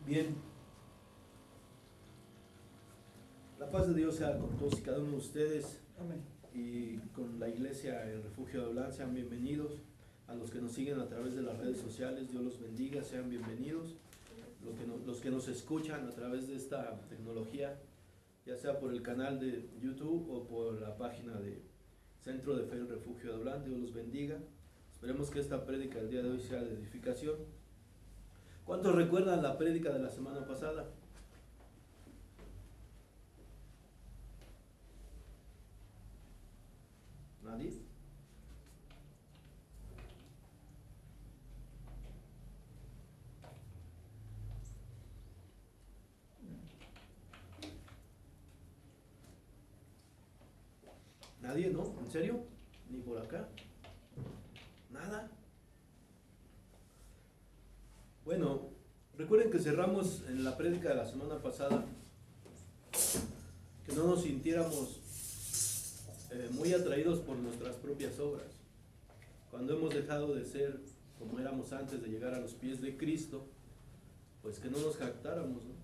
Bien, la paz de Dios sea con todos y cada uno de ustedes. Amén. Y con la iglesia El Refugio de Aulán, sean bienvenidos. A los que nos siguen a través de las redes sociales, Dios los bendiga, sean bienvenidos. Los que nos escuchan a través de esta tecnología, ya sea por el canal de YouTube o por la página de Centro de Fe El Refugio de Aulán, Dios los bendiga. Esperemos que esta prédica del día de hoy sea de edificación. ¿Cuántos recuerdan la prédica de la semana pasada? ¿Nadie? ¿Nadie, no? ¿En serio? ¿Ni por acá? ¿Nada? Bueno, recuerden que cerramos en la prédica de la semana pasada que no nos sintiéramos muy atraídos por nuestras propias obras. Cuando hemos dejado de ser como éramos antes de llegar a los pies de Cristo, pues que no nos jactáramos, ¿no?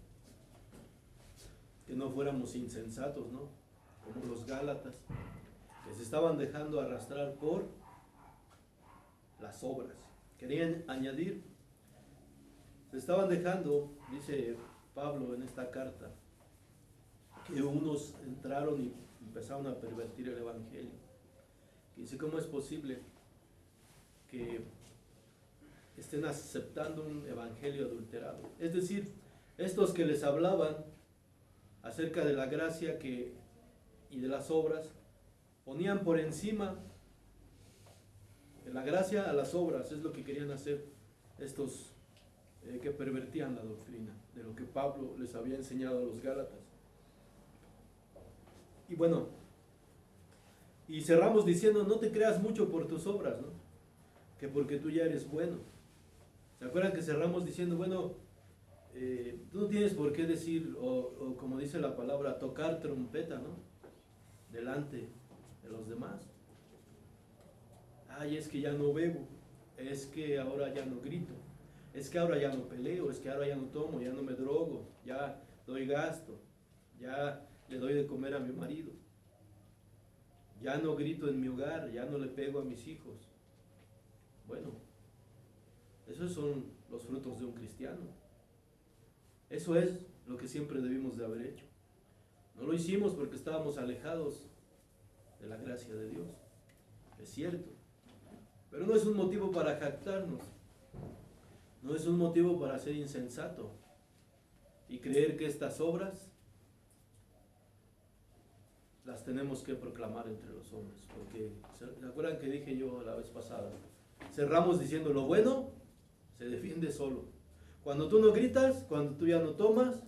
Que no fuéramos insensatos, ¿no? Como los Gálatas, que se estaban dejando arrastrar por las obras. Querían añadir, se estaban dejando, dice Pablo en esta carta, que unos entraron y empezaron a pervertir el evangelio. Y dice, ¿cómo es posible que estén aceptando un evangelio adulterado? Es decir, estos que les hablaban acerca de la gracia y de las obras, ponían por encima de la gracia a las obras. Es lo que querían hacer estos que pervertían la doctrina de lo que Pablo les había enseñado a los Gálatas. Y bueno, y cerramos diciendo, no te creas mucho por tus obras, ¿no? Que porque tú ya eres bueno. ¿Se acuerdan que cerramos diciendo, bueno, tú no tienes por qué decir, o como dice la palabra, tocar trompeta, ¿no? Delante de los demás. Ay, es que ya no bebo, es que ahora ya no grito, es que ahora ya no peleo, es que ahora ya no tomo, ya no me drogo, ya doy gasto, ya le doy de comer a mi marido, ya no grito en mi hogar, ya no le pego a mis hijos. Bueno, esos son los frutos de un cristiano. Eso es lo que siempre debimos de haber hecho. No lo hicimos porque estábamos alejados de la gracia de Dios, es cierto, pero no es un motivo para jactarnos, no es un motivo para ser insensato y creer que estas obras las tenemos que proclamar entre los hombres, porque ¿se acuerdan que dije yo la vez pasada? Cerramos diciendo, lo bueno se defiende solo. Cuando tú no gritas, cuando tú ya no tomas,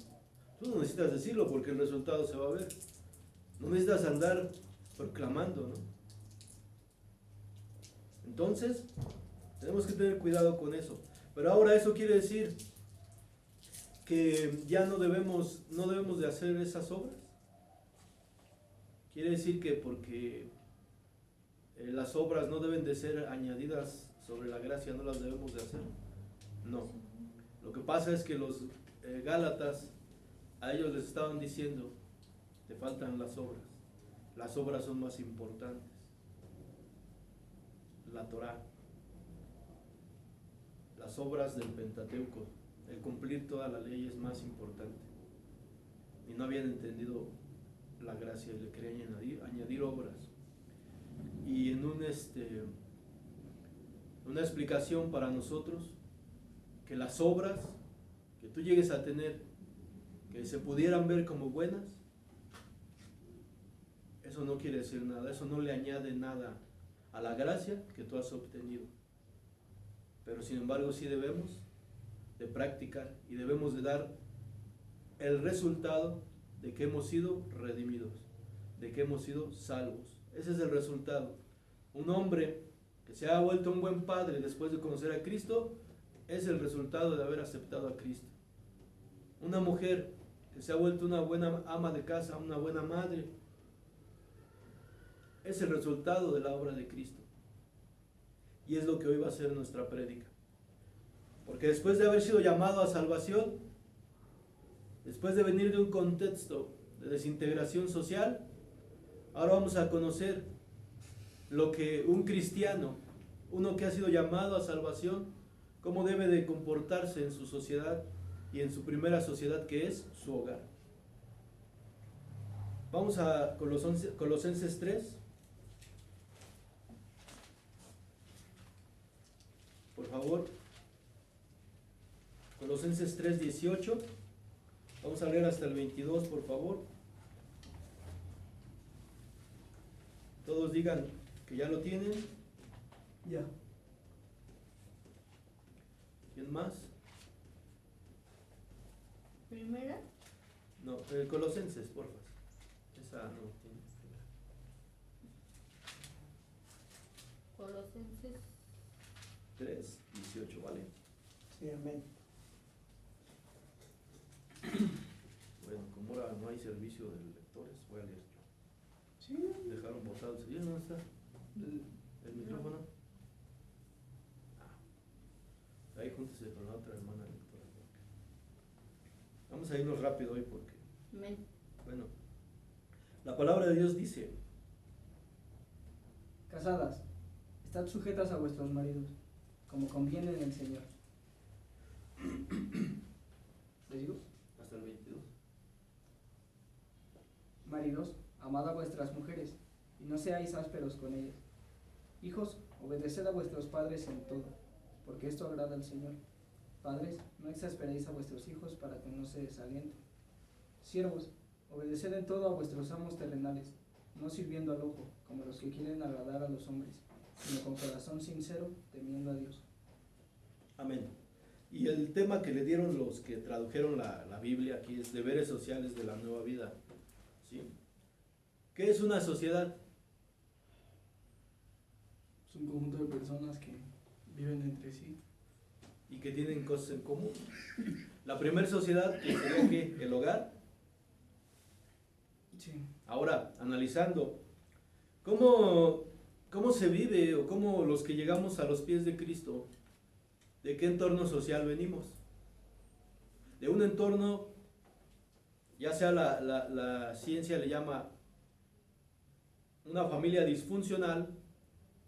tú no necesitas decirlo porque el resultado se va a ver. No necesitas andar proclamando, ¿no? Entonces, tenemos que tener cuidado con eso. Pero ahora eso quiere decir que ya no debemos de hacer esas obras. Quiere decir que porque las obras no deben de ser añadidas sobre la gracia, no las debemos de hacer. No. Lo que pasa es que los Gálatas, a ellos les estaban diciendo, te faltan las obras. Las obras son más importantes. La Torá, las obras del Pentateuco, el cumplir toda la ley es más importante. Y no habían entendido la gracia y le querían añadir obras. Y en una explicación para nosotros, que las obras que tú llegues a tener, que se pudieran ver como buenas, eso no quiere decir nada, eso no le añade nada a la gracia que tú has obtenido. Pero sin embargo sí debemos de practicar y debemos de dar el resultado de que hemos sido redimidos, de que hemos sido salvos. Ese es el resultado. Un hombre que se ha vuelto un buen padre después de conocer a Cristo es el resultado de haber aceptado a Cristo. Una mujer que se ha vuelto una buena ama de casa, una buena madre, es el resultado de la obra de Cristo. Y es lo que hoy va a ser nuestra prédica. Porque después de haber sido llamado a salvación, Después de venir de un contexto de desintegración social, ahora vamos a conocer lo que un cristiano, uno que ha sido llamado a salvación, cómo debe de comportarse en su sociedad y en su primera sociedad, que es su hogar. Vamos a Colosenses 3. Por favor. Colosenses 3:18. Vamos a leer hasta el 22, por favor. Todos digan que ya lo tienen. Ya. ¿Quién más? ¿Primera? No, Colosenses, por favor. Esa no tiene. Colosenses 3:18, ¿vale? Sí, amén. Bueno, como ahora no hay servicio de lectores, voy a leer yo. Sí. Dejaron botados. ¿Y dónde está el micrófono? Ahí júntese con la otra hermana lectora. Vamos a irnos rápido hoy porque, Amén. bueno, la palabra de Dios dice: Casadas, estad sujetas a vuestros maridos, como conviene en el Señor. ¿Les digo? hasta el 22. Maridos, amad a vuestras mujeres, y no seáis ásperos con ellas. Hijos, obedeced a vuestros padres en todo, porque esto agrada al Señor. Padres, no exasperéis a vuestros hijos para que no se desalienten. Siervos, obedeced en todo a vuestros amos terrenales, no sirviendo al ojo, como los que quieren agradar a los hombres, sino con corazón sincero, temiendo a Dios. Amén. Y el tema que le dieron los que tradujeron la Biblia aquí es deberes sociales de la nueva vida. ¿Sí? ¿Qué es una sociedad? Es un conjunto de personas que viven entre sí. Y que tienen cosas en común. La primera sociedad, que sería ¿qué? El hogar. Sí. Ahora, analizando, ¿cómo se vive o cómo los que llegamos a los pies de Cristo, de qué entorno social venimos? De un entorno, ya sea la ciencia le llama una familia disfuncional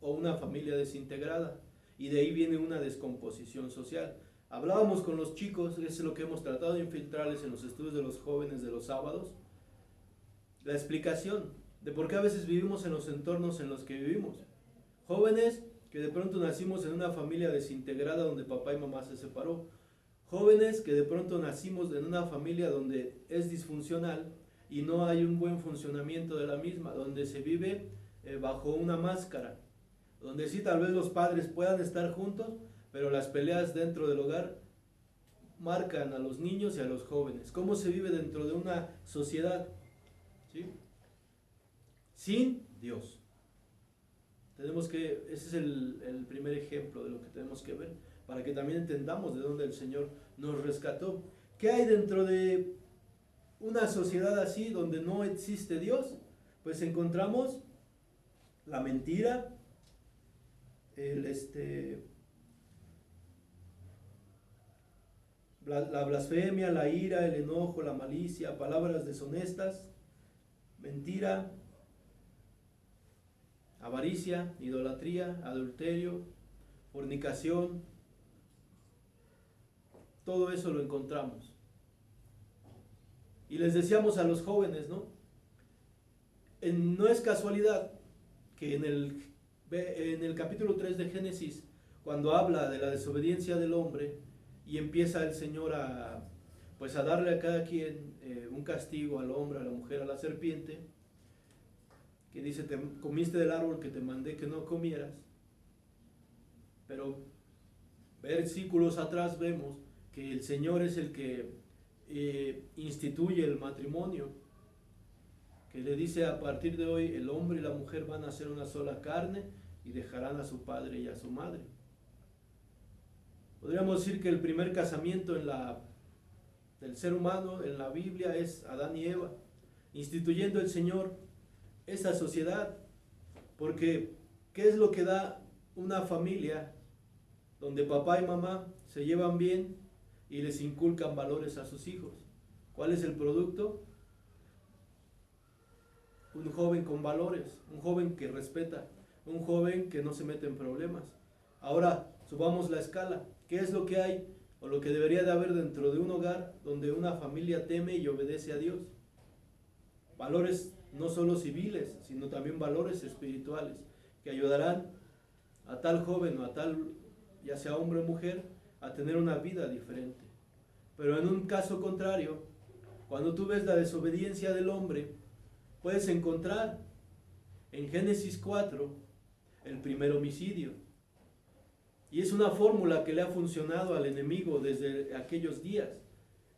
o una familia desintegrada, y de ahí viene una descomposición social. Hablábamos con los chicos, eso es lo que hemos tratado de infiltrarles en los estudios de los jóvenes de los sábados, la explicación de por qué a veces vivimos en los entornos en los que vivimos. Jóvenes que de pronto nacimos en una familia desintegrada donde papá y mamá se separó. Jóvenes que de pronto nacimos en una familia donde es disfuncional y no hay un buen funcionamiento de la misma, donde se vive bajo una máscara, donde sí tal vez los padres puedan estar juntos, pero las peleas dentro del hogar marcan a los niños y a los jóvenes. ¿Cómo se vive dentro de una sociedad? ¿Sí? Sin Dios. Ese es el primer ejemplo de lo que tenemos que ver, para que también entendamos de dónde el Señor nos rescató. ¿Qué hay dentro de una sociedad así, donde no existe Dios? Pues encontramos la mentira, la blasfemia, la ira, el enojo, la malicia, palabras deshonestas, mentira, avaricia, idolatría, adulterio, fornicación. Todo eso lo encontramos. Y les decíamos a los jóvenes, ¿no? No es casualidad que en el capítulo 3 de Génesis, cuando habla de la desobediencia del hombre y empieza el Señor a darle a cada quien un castigo, al hombre, a la mujer, a la serpiente, que dice: te comiste del árbol que te mandé que no comieras. Pero versículos atrás vemos que el Señor es el que instituye el matrimonio, que le dice: a partir de hoy el hombre y la mujer van a ser una sola carne y dejarán a su padre y a su madre. Podríamos decir que el primer casamiento del ser humano en la Biblia es Adán y Eva, instituyendo el Señor esa sociedad. Porque ¿qué es lo que da una familia donde papá y mamá se llevan bien y les inculcan valores a sus hijos? ¿Cuál es el producto? Un joven con valores, un joven que respeta, un joven que no se mete en problemas. Ahora, subamos la escala. ¿Qué es lo que hay o lo que debería de haber dentro de un hogar donde una familia teme y obedece a Dios? Valores no solo civiles, sino también valores espirituales que ayudarán a tal joven o a tal, ya sea hombre o mujer, a tener una vida diferente. Pero en un caso contrario, cuando tú ves la desobediencia del hombre, puedes encontrar en Génesis 4 el primer homicidio. Y es una fórmula que le ha funcionado al enemigo desde aquellos días.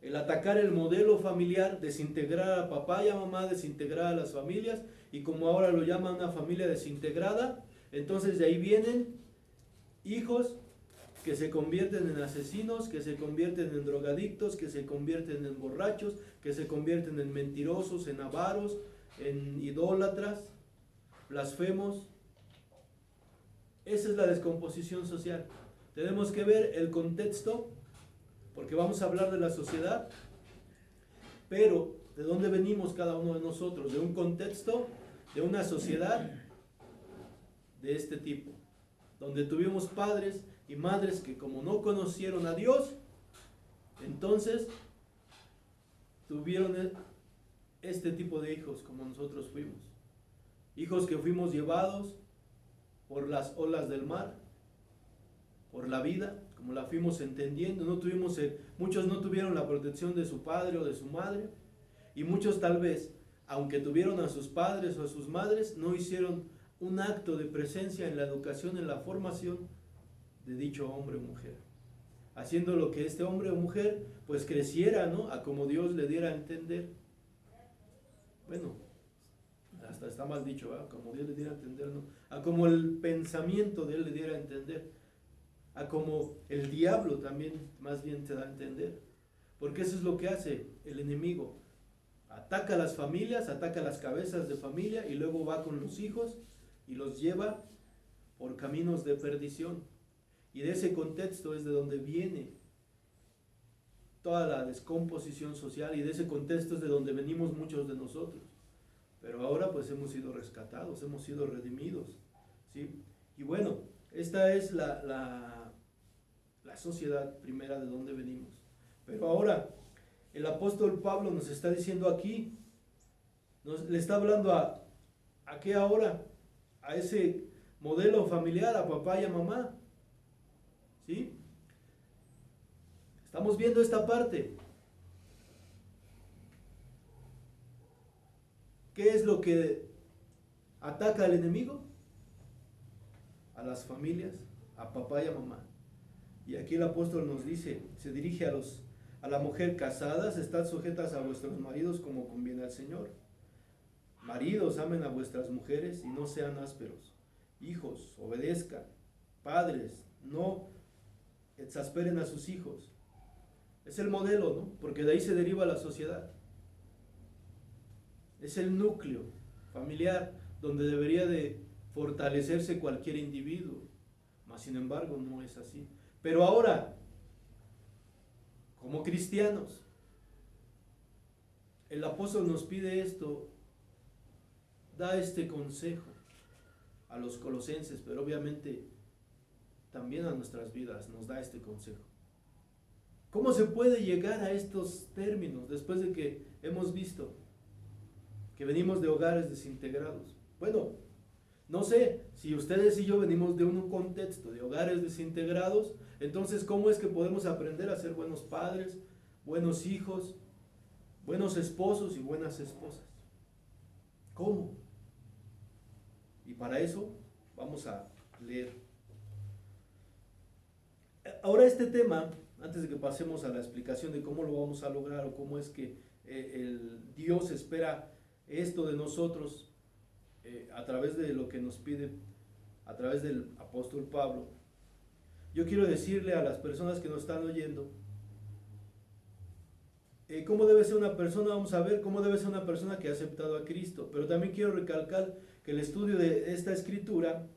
El atacar el modelo familiar, desintegrar a papá y a mamá, desintegrar a las familias, y como ahora lo llaman una familia desintegrada, entonces de ahí vienen hijos que se convierten en asesinos, que se convierten en drogadictos, que se convierten en borrachos, que se convierten en mentirosos, en avaros, en idólatras, blasfemos. Esa es la descomposición social. Tenemos que ver el contexto, porque vamos a hablar de la sociedad, pero ¿de dónde venimos cada uno de nosotros? De un contexto, de una sociedad de este tipo, donde tuvimos padres y madres que como no conocieron a Dios, entonces tuvieron este tipo de hijos como nosotros fuimos. Hijos que fuimos llevados por las olas del mar, por la vida, como la fuimos entendiendo. Muchos no tuvieron la protección de su padre o de su madre, y muchos tal vez, aunque tuvieron a sus padres o a sus madres, no hicieron un acto de presencia en la educación, en la formación de dicho hombre o mujer, haciendo lo que este hombre o mujer pues creciera, ¿no?, a como Dios le diera a entender. Bueno, hasta está mal dicho, ¿verdad? Como Dios le diera a entender, ¿no? A como el pensamiento de él le diera a entender, a como el diablo también más bien te da a entender, porque eso es lo que hace el enemigo. Ataca a las familias, ataca a las cabezas de familia, y luego va con los hijos y los lleva por caminos de perdición. Y de ese contexto es de donde viene toda la descomposición social, y de ese contexto es de donde venimos muchos de nosotros. Pero ahora pues hemos sido rescatados, hemos sido redimidos, ¿sí? Y bueno, esta es la sociedad primera de donde venimos. Pero ahora el apóstol Pablo nos está diciendo aquí, le está hablando a qué ahora, a ese modelo familiar, a papá y a mamá, ¿sí? Estamos viendo esta parte. ¿Qué es lo que ataca al enemigo? A las familias, a papá y a mamá. Y aquí el apóstol nos dice, se dirige a la mujer: casadas, estad sujetas a vuestros maridos como conviene al Señor. Maridos, amen a vuestras mujeres y no sean ásperos. Hijos, obedezcan. Padres, no exasperen a sus hijos. Es el modelo, ¿no? Porque de ahí se deriva la sociedad. Es el núcleo familiar donde debería de fortalecerse cualquier individuo, mas sin embargo no es así. Pero ahora, como cristianos, el apóstol nos pide esto, da este consejo a los colosenses, pero obviamente también a nuestras vidas nos da este consejo. ¿Cómo se puede llegar a estos términos después de que hemos visto que venimos de hogares desintegrados? Bueno, no sé, si ustedes y yo venimos de un contexto de hogares desintegrados, entonces ¿cómo es que podemos aprender a ser buenos padres, buenos hijos, buenos esposos y buenas esposas? ¿Cómo? Y para eso vamos a leer. Ahora este tema, antes de que pasemos a la explicación de cómo lo vamos a lograr o cómo es que Dios espera esto de nosotros a través de lo que nos pide, a través del apóstol Pablo, yo quiero decirle a las personas que nos están oyendo cómo debe ser una persona. Vamos a ver cómo debe ser una persona que ha aceptado a Cristo, pero también quiero recalcar que el estudio de esta escritura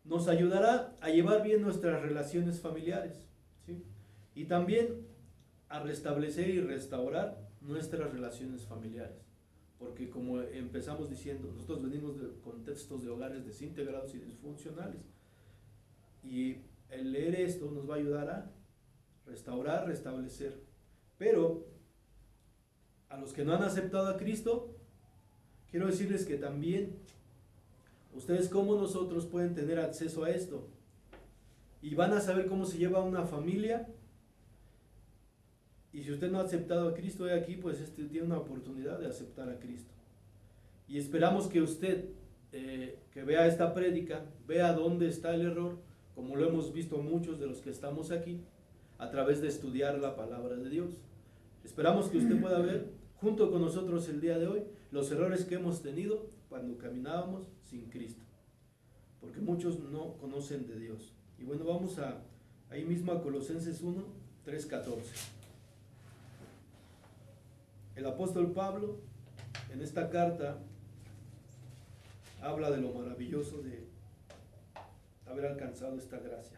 nos ayudará a llevar bien nuestras relaciones familiares, ¿sí? Y también a restablecer y restaurar nuestras relaciones familiares. Porque como empezamos diciendo, nosotros venimos de contextos de hogares desintegrados y disfuncionales. Y el leer esto nos va a ayudar a restaurar, restablecer. Pero a los que no han aceptado a Cristo, quiero decirles que también ustedes como nosotros pueden tener acceso a esto. Y van a saber cómo se lleva una familia. Y si usted no ha aceptado a Cristo hoy aquí, pues tiene una oportunidad de aceptar a Cristo. Y esperamos que usted, que vea esta prédica, vea dónde está el error, como lo hemos visto muchos de los que estamos aquí, a través de estudiar la palabra de Dios. Esperamos que usted pueda ver, junto con nosotros el día de hoy, los errores que hemos tenido cuando caminábamos sin Cristo. Porque muchos no conocen de Dios. Y bueno, vamos ahí mismo a Colosenses 1, 3, 14. El apóstol Pablo, en esta carta, habla de lo maravilloso de haber alcanzado esta gracia.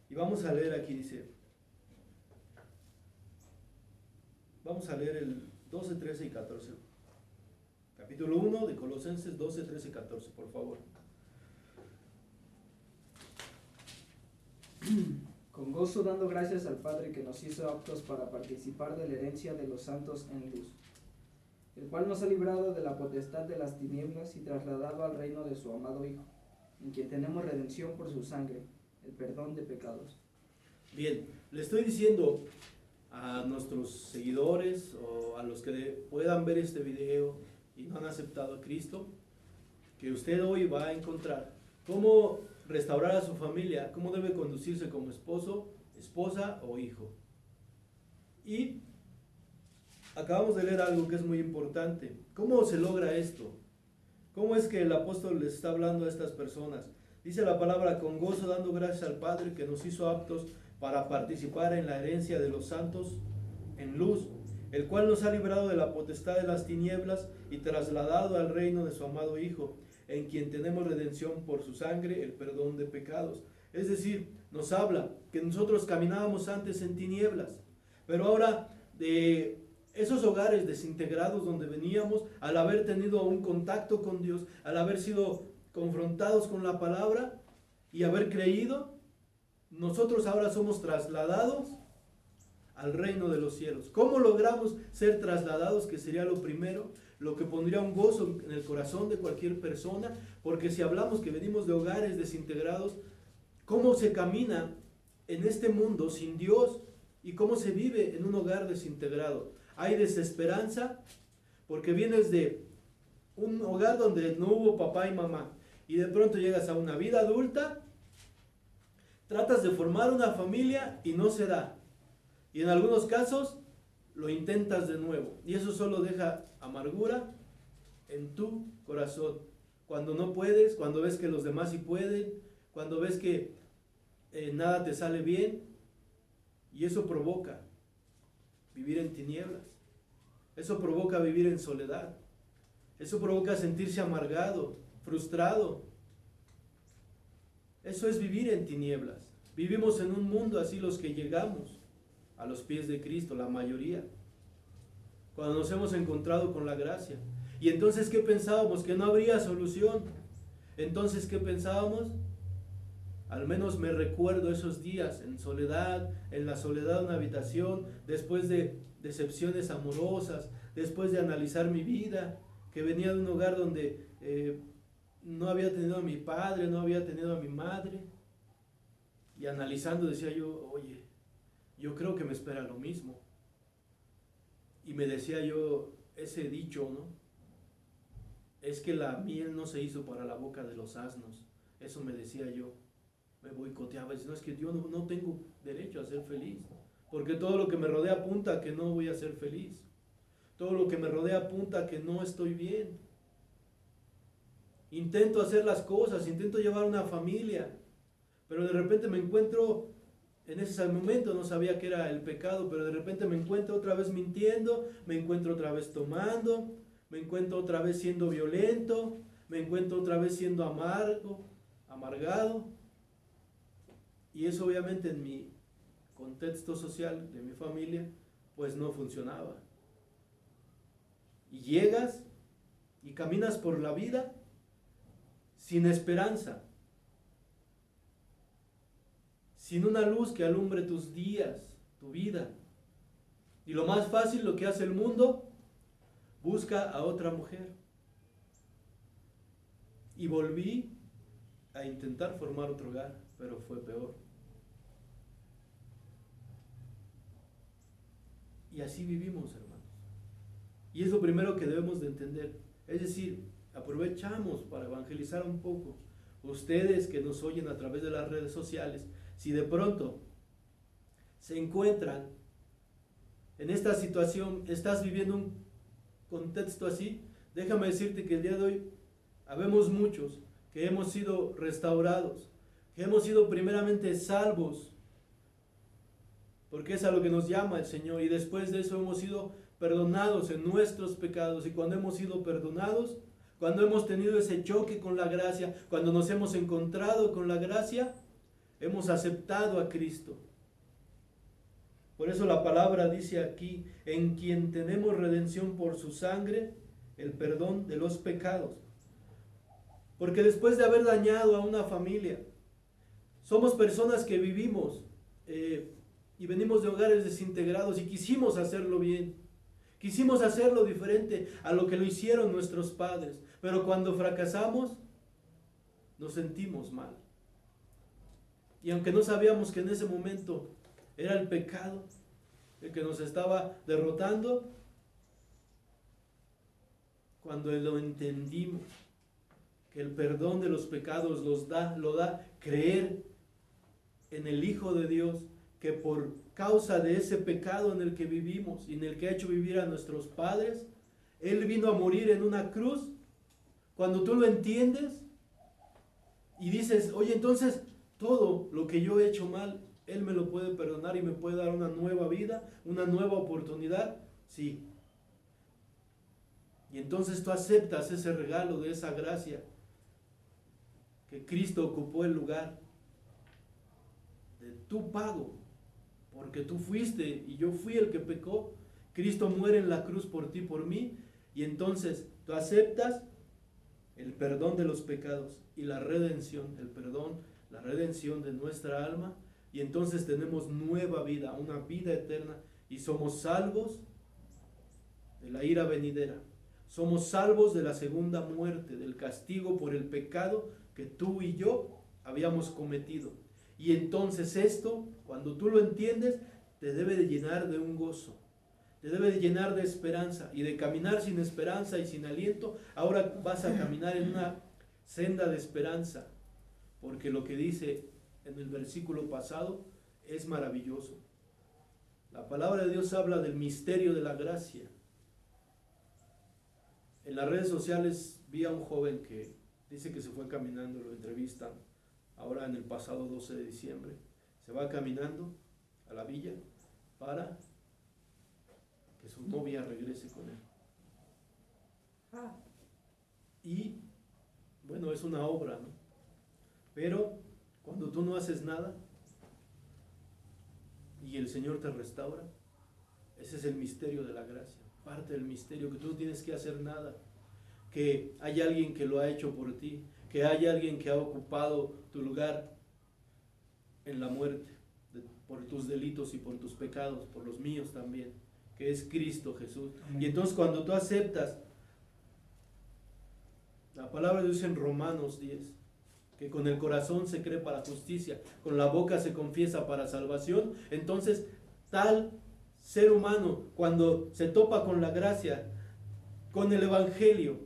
Y vamos a leer aquí, dice, vamos a leer el 12, 13 y 14. Capítulo 1 de Colosenses 12, 13 y 14, por favor. Con gozo dando gracias al Padre que nos hizo aptos para participar de la herencia de los santos en luz, el cual nos ha librado de la potestad de las tinieblas y trasladado al reino de su amado Hijo, en quien tenemos redención por su sangre, el perdón de pecados. Bien, le estoy diciendo a nuestros seguidores o a los que puedan ver este video y no han aceptado a Cristo, que usted hoy va a encontrar cómo restaurar a su familia, cómo debe conducirse como esposo, esposa o hijo. Y acabamos de leer algo que es muy importante. ¿Cómo se logra esto? ¿Cómo es que el apóstol les está hablando a estas personas? Dice la palabra, con gozo dando gracias al Padre que nos hizo aptos para participar en la herencia de los santos en luz, el cual nos ha librado de la potestad de las tinieblas y trasladado al reino de su amado Hijo, en quien tenemos redención por su sangre, el perdón de pecados. Es decir, nos habla que nosotros caminábamos antes en tinieblas, pero ahora de esos hogares desintegrados donde veníamos, al haber tenido un contacto con Dios, al haber sido confrontados con la palabra y haber creído, nosotros ahora somos trasladados al reino de los cielos. ¿Cómo logramos ser trasladados? Que sería lo primero, lo que pondría un gozo en el corazón de cualquier persona, porque si hablamos que venimos de hogares desintegrados, ¿cómo se camina en este mundo sin Dios? ¿Y cómo se vive en un hogar desintegrado? Hay desesperanza, porque vienes de un hogar donde no hubo papá y mamá, y de pronto llegas a una vida adulta, tratas de formar una familia y no se da. Y en algunos casos lo intentas de nuevo. Y eso solo deja amargura en tu corazón. Cuando no puedes, cuando ves que los demás sí pueden, cuando ves que nada te sale bien. Y eso provoca vivir en tinieblas. Eso provoca vivir en soledad. Eso provoca sentirse amargado, frustrado. Eso es vivir en tinieblas. Vivimos en un mundo así los que llegamos a los pies de Cristo, la mayoría, cuando nos hemos encontrado con la gracia. Y entonces, ¿qué pensábamos? Que no habría solución. Entonces, ¿qué pensábamos? Al menos me recuerdo esos días en soledad, en la soledad de una habitación, después de decepciones amorosas, después de analizar mi vida, que venía de un hogar donde no había tenido a mi padre, no había tenido a mi madre, y analizando decía yo, oye, yo creo que me espera lo mismo. Y me decía yo ese dicho, ¿no? Es que la miel no se hizo para la boca de los asnos. Eso me decía yo. Me boicoteaba, decía, no, es que yo no tengo derecho a ser feliz, porque todo lo que me rodea apunta a que no voy a ser feliz. Todo lo que me rodea apunta a que no estoy bien. Intento hacer las cosas, intento llevar una familia, pero de repente me encuentro, en ese momento no sabía que era el pecado, pero de repente me encuentro otra vez mintiendo, me encuentro otra vez tomando, me encuentro otra vez siendo violento, me encuentro otra vez siendo amargado. Y eso obviamente en mi contexto social, de mi familia, pues no funcionaba. Y llegas y caminas por la vida sin esperanza, sin una luz que alumbre tus días, tu vida. Y lo más fácil, lo que hace el mundo, busca a otra mujer. Y volví a intentar formar otro hogar, pero fue peor. Y así vivimos, hermanos. Y es lo primero que debemos de entender. Es decir, aprovechamos para evangelizar un poco. Ustedes que nos oyen a través de las redes sociales, si de pronto se encuentran en esta situación, estás viviendo un contexto así, déjame decirte que el día de hoy habemos muchos que hemos sido restaurados, que hemos sido primeramente salvos, porque es a lo que nos llama el Señor, y después de eso hemos sido perdonados en nuestros pecados. Y cuando hemos sido perdonados, cuando hemos tenido ese choque con la gracia, cuando nos hemos encontrado con la gracia, hemos aceptado a Cristo. Por eso la palabra dice aquí, en quien tenemos redención por su sangre, el perdón de los pecados. Porque después de haber dañado a una familia, somos personas que vivimos y venimos de hogares desintegrados y quisimos hacerlo bien. Quisimos hacerlo diferente a lo que lo hicieron nuestros padres. Pero cuando fracasamos, nos sentimos mal. Y aunque no sabíamos que en ese momento era el pecado el que nos estaba derrotando, cuando lo entendimos, que el perdón de los pecados lo da creer en el Hijo de Dios, que por causa de ese pecado en el que vivimos y en el que ha hecho vivir a nuestros padres, Él vino a morir en una cruz. Cuando tú lo entiendes y dices, oye, entonces todo lo que yo he hecho mal, Él me lo puede perdonar y me puede dar una nueva vida, una nueva oportunidad, sí. Y entonces tú aceptas ese regalo de esa gracia, que Cristo ocupó el lugar de tu pago, porque tú fuiste y yo fui el que pecó. Cristo muere en la cruz por ti, por mí, y entonces tú aceptas el perdón de los pecados y la redención, el perdón, la redención de nuestra alma, y entonces tenemos nueva vida, una vida eterna, y somos salvos de la ira venidera. Somos salvos de la segunda muerte, del castigo por el pecado que tú y yo habíamos cometido. Y entonces esto, cuando tú lo entiendes, te debe de llenar de un gozo, te debe de llenar de esperanza, y de caminar sin esperanza y sin aliento, ahora vas a caminar en una senda de esperanza, porque lo que dice en el versículo pasado es maravilloso. La palabra de Dios habla del misterio de la gracia. En las redes sociales vi a un joven que dice que se fue caminando, lo entrevistan ahora en el pasado 12 de diciembre, se va caminando a la villa para que su novia regrese con él. Y bueno, es una obra, ¿no? Pero cuando tú no haces nada y el Señor te restaura, ese es el misterio de la gracia, parte del misterio, que tú no tienes que hacer nada, que hay alguien que lo ha hecho por ti, que hay alguien que ha ocupado tu lugar en la muerte, por tus delitos y por tus pecados, por los míos también, que es Cristo Jesús. Amén. Y entonces cuando tú aceptas, la palabra de Dios en Romanos 10, que con el corazón se cree para justicia, con la boca se confiesa para salvación, entonces tal ser humano, cuando se topa con la gracia, con el Evangelio,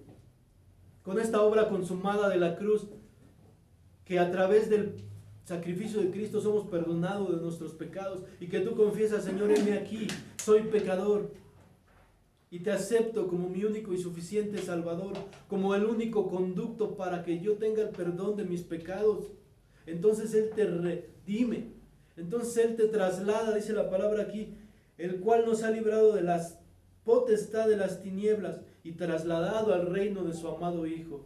con esta obra consumada de la cruz, que a través del sacrificio de Cristo somos perdonados de nuestros pecados, y que tú confiesas, Señor, heme aquí, soy pecador, y te acepto como mi único y suficiente Salvador, como el único conducto para que yo tenga el perdón de mis pecados. Entonces Él te redime, entonces Él te traslada, dice la palabra aquí, el cual nos ha librado de las potestad de las tinieblas y trasladado al reino de su amado Hijo.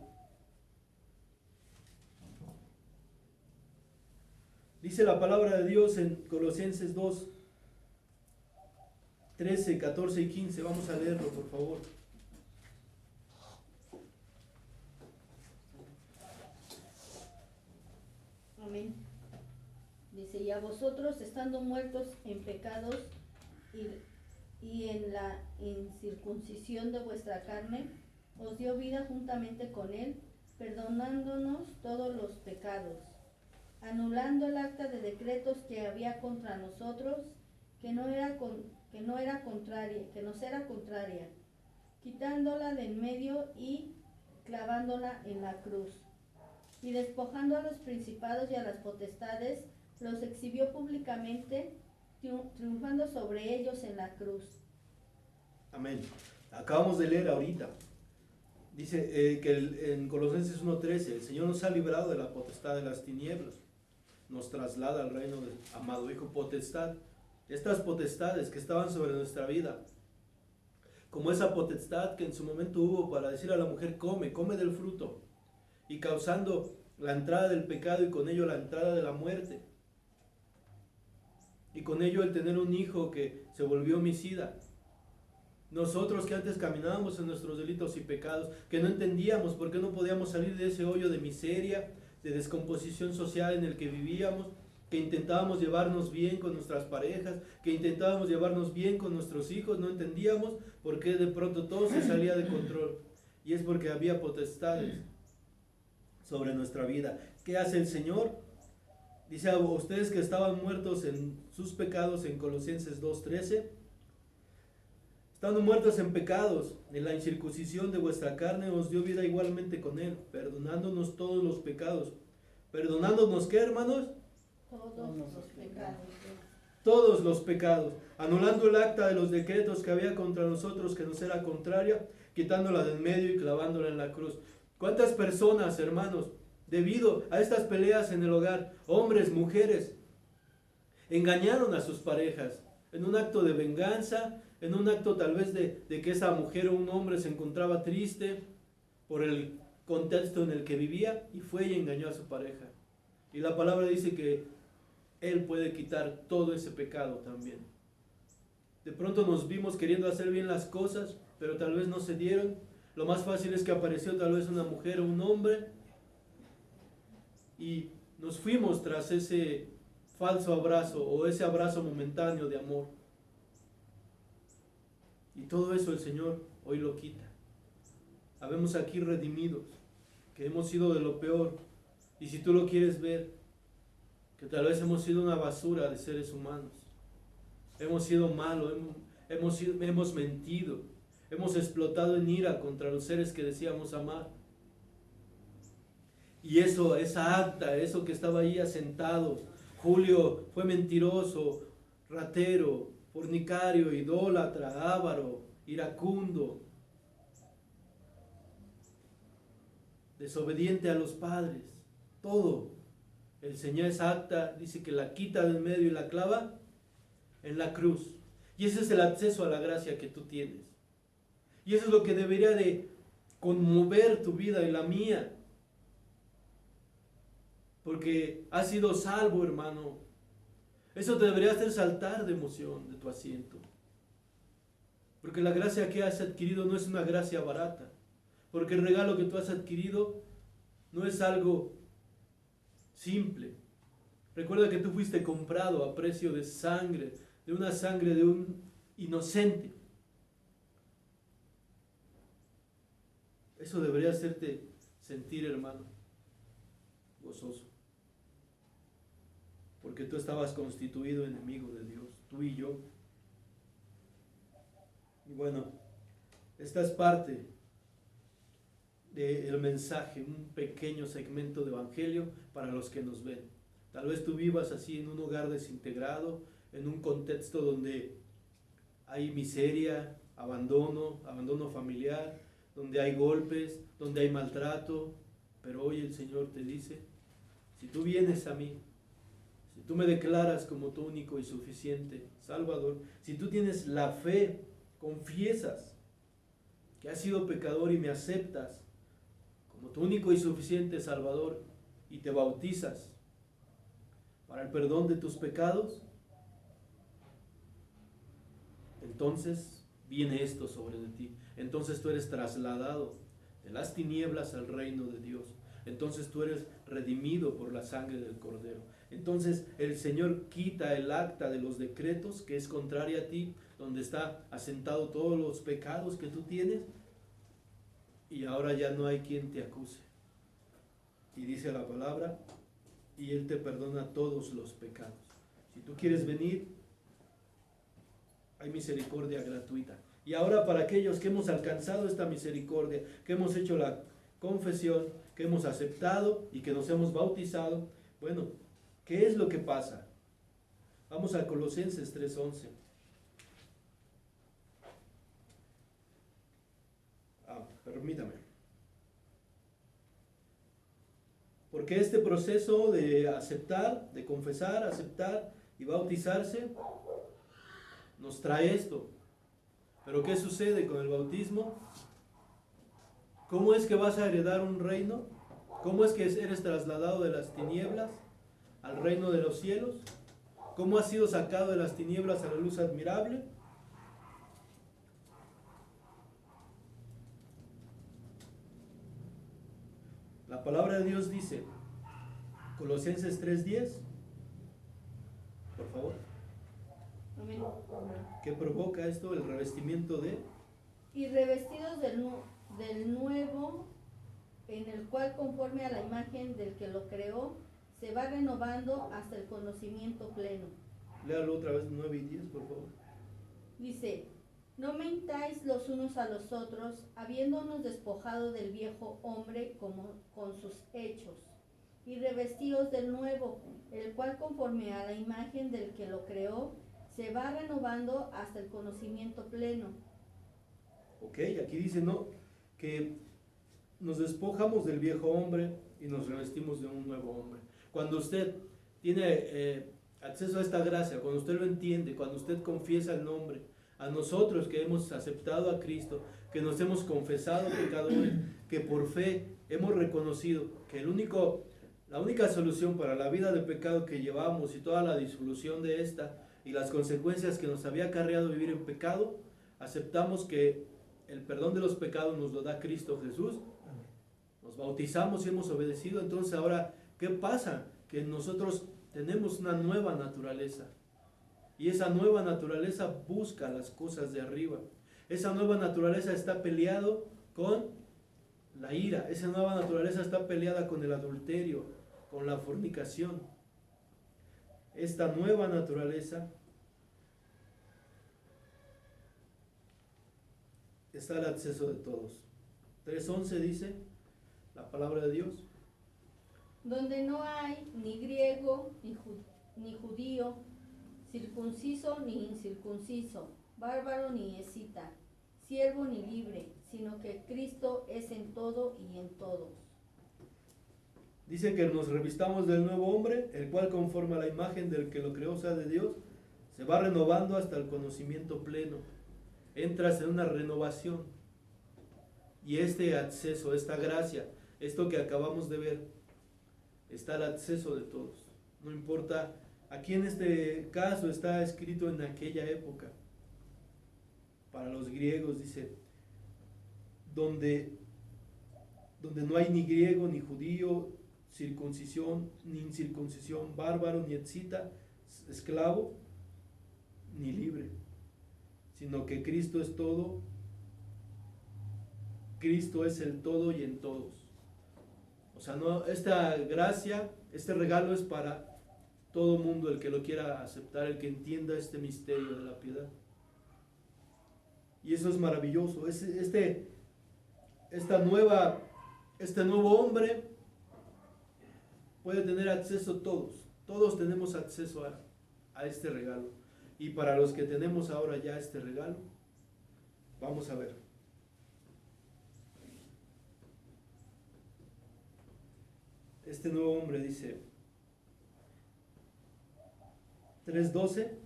Dice la palabra de Dios en Colosenses 2, 13, 14 y 15. Vamos a leerlo, por favor. Amén. Dice, y a vosotros, estando muertos en pecados y en la incircuncisión de vuestra carne, os dio vida juntamente con él, perdonándonos todos los pecados, anulando el acta de decretos que había contra nosotros, que nos era contraria, quitándola de en medio y clavándola en la cruz. Y despojando a los principados y a las potestades, los exhibió públicamente, triunfando sobre ellos en la cruz. Amén. Acabamos de leer ahorita. Dice que en Colosenses 1:13, el Señor nos ha librado de la potestad de las tinieblas. Nos traslada al reino del amado Hijo. Potestad. Estas potestades que estaban sobre nuestra vida. Como esa potestad que en su momento hubo para decir a la mujer, come del fruto. Y causando la entrada del pecado y con ello la entrada de la muerte. Y con ello el tener un hijo que se volvió homicida. Nosotros que antes caminábamos en nuestros delitos y pecados, que no entendíamos por qué no podíamos salir de ese hoyo de miseria, de descomposición social en el que vivíamos, que intentábamos llevarnos bien con nuestras parejas, que intentábamos llevarnos bien con nuestros hijos, no entendíamos por qué de pronto todo se salía de control. Y es porque había potestades sobre nuestra vida. ¿Qué hace el Señor? Dice a ustedes que estaban muertos en sus pecados en Colosenses 2:13, estando muertos en pecados, en la incircuncisión de vuestra carne, os dio vida igualmente con él, perdonándonos todos los pecados. ¿Perdonándonos qué, hermanos? Todos los pecados. Todos los pecados, anulando el acta de los decretos que había contra nosotros, que nos era contraria, quitándola del medio y clavándola en la cruz. ¿Cuántas personas, hermanos, debido a estas peleas en el hogar, hombres, mujeres, engañaron a sus parejas en un acto de venganza, en un acto tal vez de que esa mujer o un hombre se encontraba triste por el contexto en el que vivía y fue y engañó a su pareja? Y la palabra dice que Él puede quitar todo ese pecado también. De pronto nos vimos queriendo hacer bien las cosas, pero tal vez no se dieron. Lo más fácil es que apareció tal vez una mujer o un hombre y nos fuimos tras ese falso abrazo o ese abrazo momentáneo de amor. Y todo eso el Señor hoy lo quita. Habemos aquí redimidos, que hemos sido de lo peor. Y si tú lo quieres ver, que tal vez hemos sido una basura de seres humanos. Hemos sido malos, hemos mentido, hemos explotado en ira contra los seres que decíamos amar. Y eso, esa acta, eso que estaba ahí asentado, Julio fue mentiroso, ratero, fornicario, idólatra, avaro, iracundo, desobediente a los padres, todo. El Señor esa acta dice que la quita del medio y la clava en la cruz. Y ese es el acceso a la gracia que tú tienes. Y eso es lo que debería de conmover tu vida y la mía. Porque has sido salvo, hermano. Eso te debería hacer saltar de emoción de tu asiento. Porque la gracia que has adquirido no es una gracia barata. Porque el regalo que tú has adquirido no es algo simple. Recuerda que tú fuiste comprado a precio de sangre, de una sangre de un inocente. Eso debería hacerte sentir, hermano, gozoso. Porque tú estabas constituido enemigo de Dios, tú y yo. Y bueno, esta es parte del mensaje, un pequeño segmento de evangelio para los que nos ven. Tal vez tú vivas así en un hogar desintegrado, en un contexto donde hay miseria, abandono familiar, donde hay golpes, donde hay maltrato, pero hoy el Señor te dice, si tú vienes a mí, si tú me declaras como tu único y suficiente Salvador, si tú tienes la fe, confiesas que has sido pecador y me aceptas como tu único y suficiente Salvador y te bautizas para el perdón de tus pecados, entonces viene esto sobre de ti. Entonces tú eres trasladado de las tinieblas al reino de Dios. Entonces tú eres redimido por la sangre del Cordero. Entonces el Señor quita el acta de los decretos que es contraria a ti, donde está asentado todos los pecados que tú tienes, y ahora ya no hay quien te acuse. Y dice la palabra, y Él te perdona todos los pecados. Si tú quieres venir, hay misericordia gratuita. Y ahora para aquellos que hemos alcanzado esta misericordia, que hemos hecho la confesión, que hemos aceptado y que nos hemos bautizado, bueno, ¿qué es lo que pasa? Vamos a Colosenses 3:11. Permítame. Porque este proceso de aceptar, de confesar, aceptar y bautizarse, nos trae esto. Pero ¿qué sucede con el bautismo? ¿Cómo es que vas a heredar un reino? ¿Cómo es que eres trasladado de las tinieblas al reino de los cielos? ¿Cómo has sido sacado de las tinieblas a la luz admirable? La palabra de Dios dice, Colosenses 3:10, por favor. Amén. ¿Qué provoca esto? El revestimiento de... Y revestidos del nuevo, en el cual conforme a la imagen del que lo creó, se va renovando hasta el conocimiento pleno. Léalo otra vez, 9 y 10, por favor. Dice, no mentáis los unos a los otros, habiéndonos despojado del viejo hombre como con sus hechos, y revestidos del nuevo, el cual conforme a la imagen del que lo creó, se va renovando hasta el conocimiento pleno. Ok, aquí dice, ¿no?, que nos despojamos del viejo hombre y nos revestimos de un nuevo hombre. Cuando usted tiene acceso a esta gracia, cuando usted lo entiende, cuando usted confiesa el nombre, a nosotros que hemos aceptado a Cristo, que nos hemos confesado pecadores, que por fe hemos reconocido que la única solución para la vida de pecado que llevamos y toda la disolución de esta y las consecuencias que nos había acarreado vivir en pecado, aceptamos que el perdón de los pecados nos lo da Cristo Jesús, nos bautizamos y hemos obedecido. Entonces ahora, ¿qué pasa? Que nosotros tenemos una nueva naturaleza. Y esa nueva naturaleza busca las cosas de arriba. Esa nueva naturaleza está peleado con la ira. Esa nueva naturaleza está peleada con el adulterio, con la fornicación. Esta nueva naturaleza está al acceso de todos. 3:11 dice la palabra de Dios. Donde no hay ni griego ni judío, circunciso ni incircunciso, bárbaro ni escita, siervo ni libre, sino que Cristo es en todo y en todos. Dice que nos revistamos del nuevo hombre, el cual conforme a la imagen del que lo creó, o sea, de Dios, se va renovando hasta el conocimiento pleno. Entras en una renovación. Y este acceso, esta gracia, esto que acabamos de ver, está al acceso de todos. No importa, aquí en este caso está escrito en aquella época. Para los griegos dice, donde no hay ni griego ni judío, circuncisión ni incircuncisión, bárbaro ni escita, esclavo ni libre, sino que Cristo es todo, Cristo es el todo y en todos. O sea, no, esta gracia, este regalo es para todo mundo, el que lo quiera aceptar, el que entienda este misterio de la piedad. Y eso es maravilloso. Este nuevo hombre puede tener acceso todos tenemos acceso a este regalo. Y para los que tenemos ahora ya este regalo, vamos a ver. Este nuevo hombre dice, 3:12.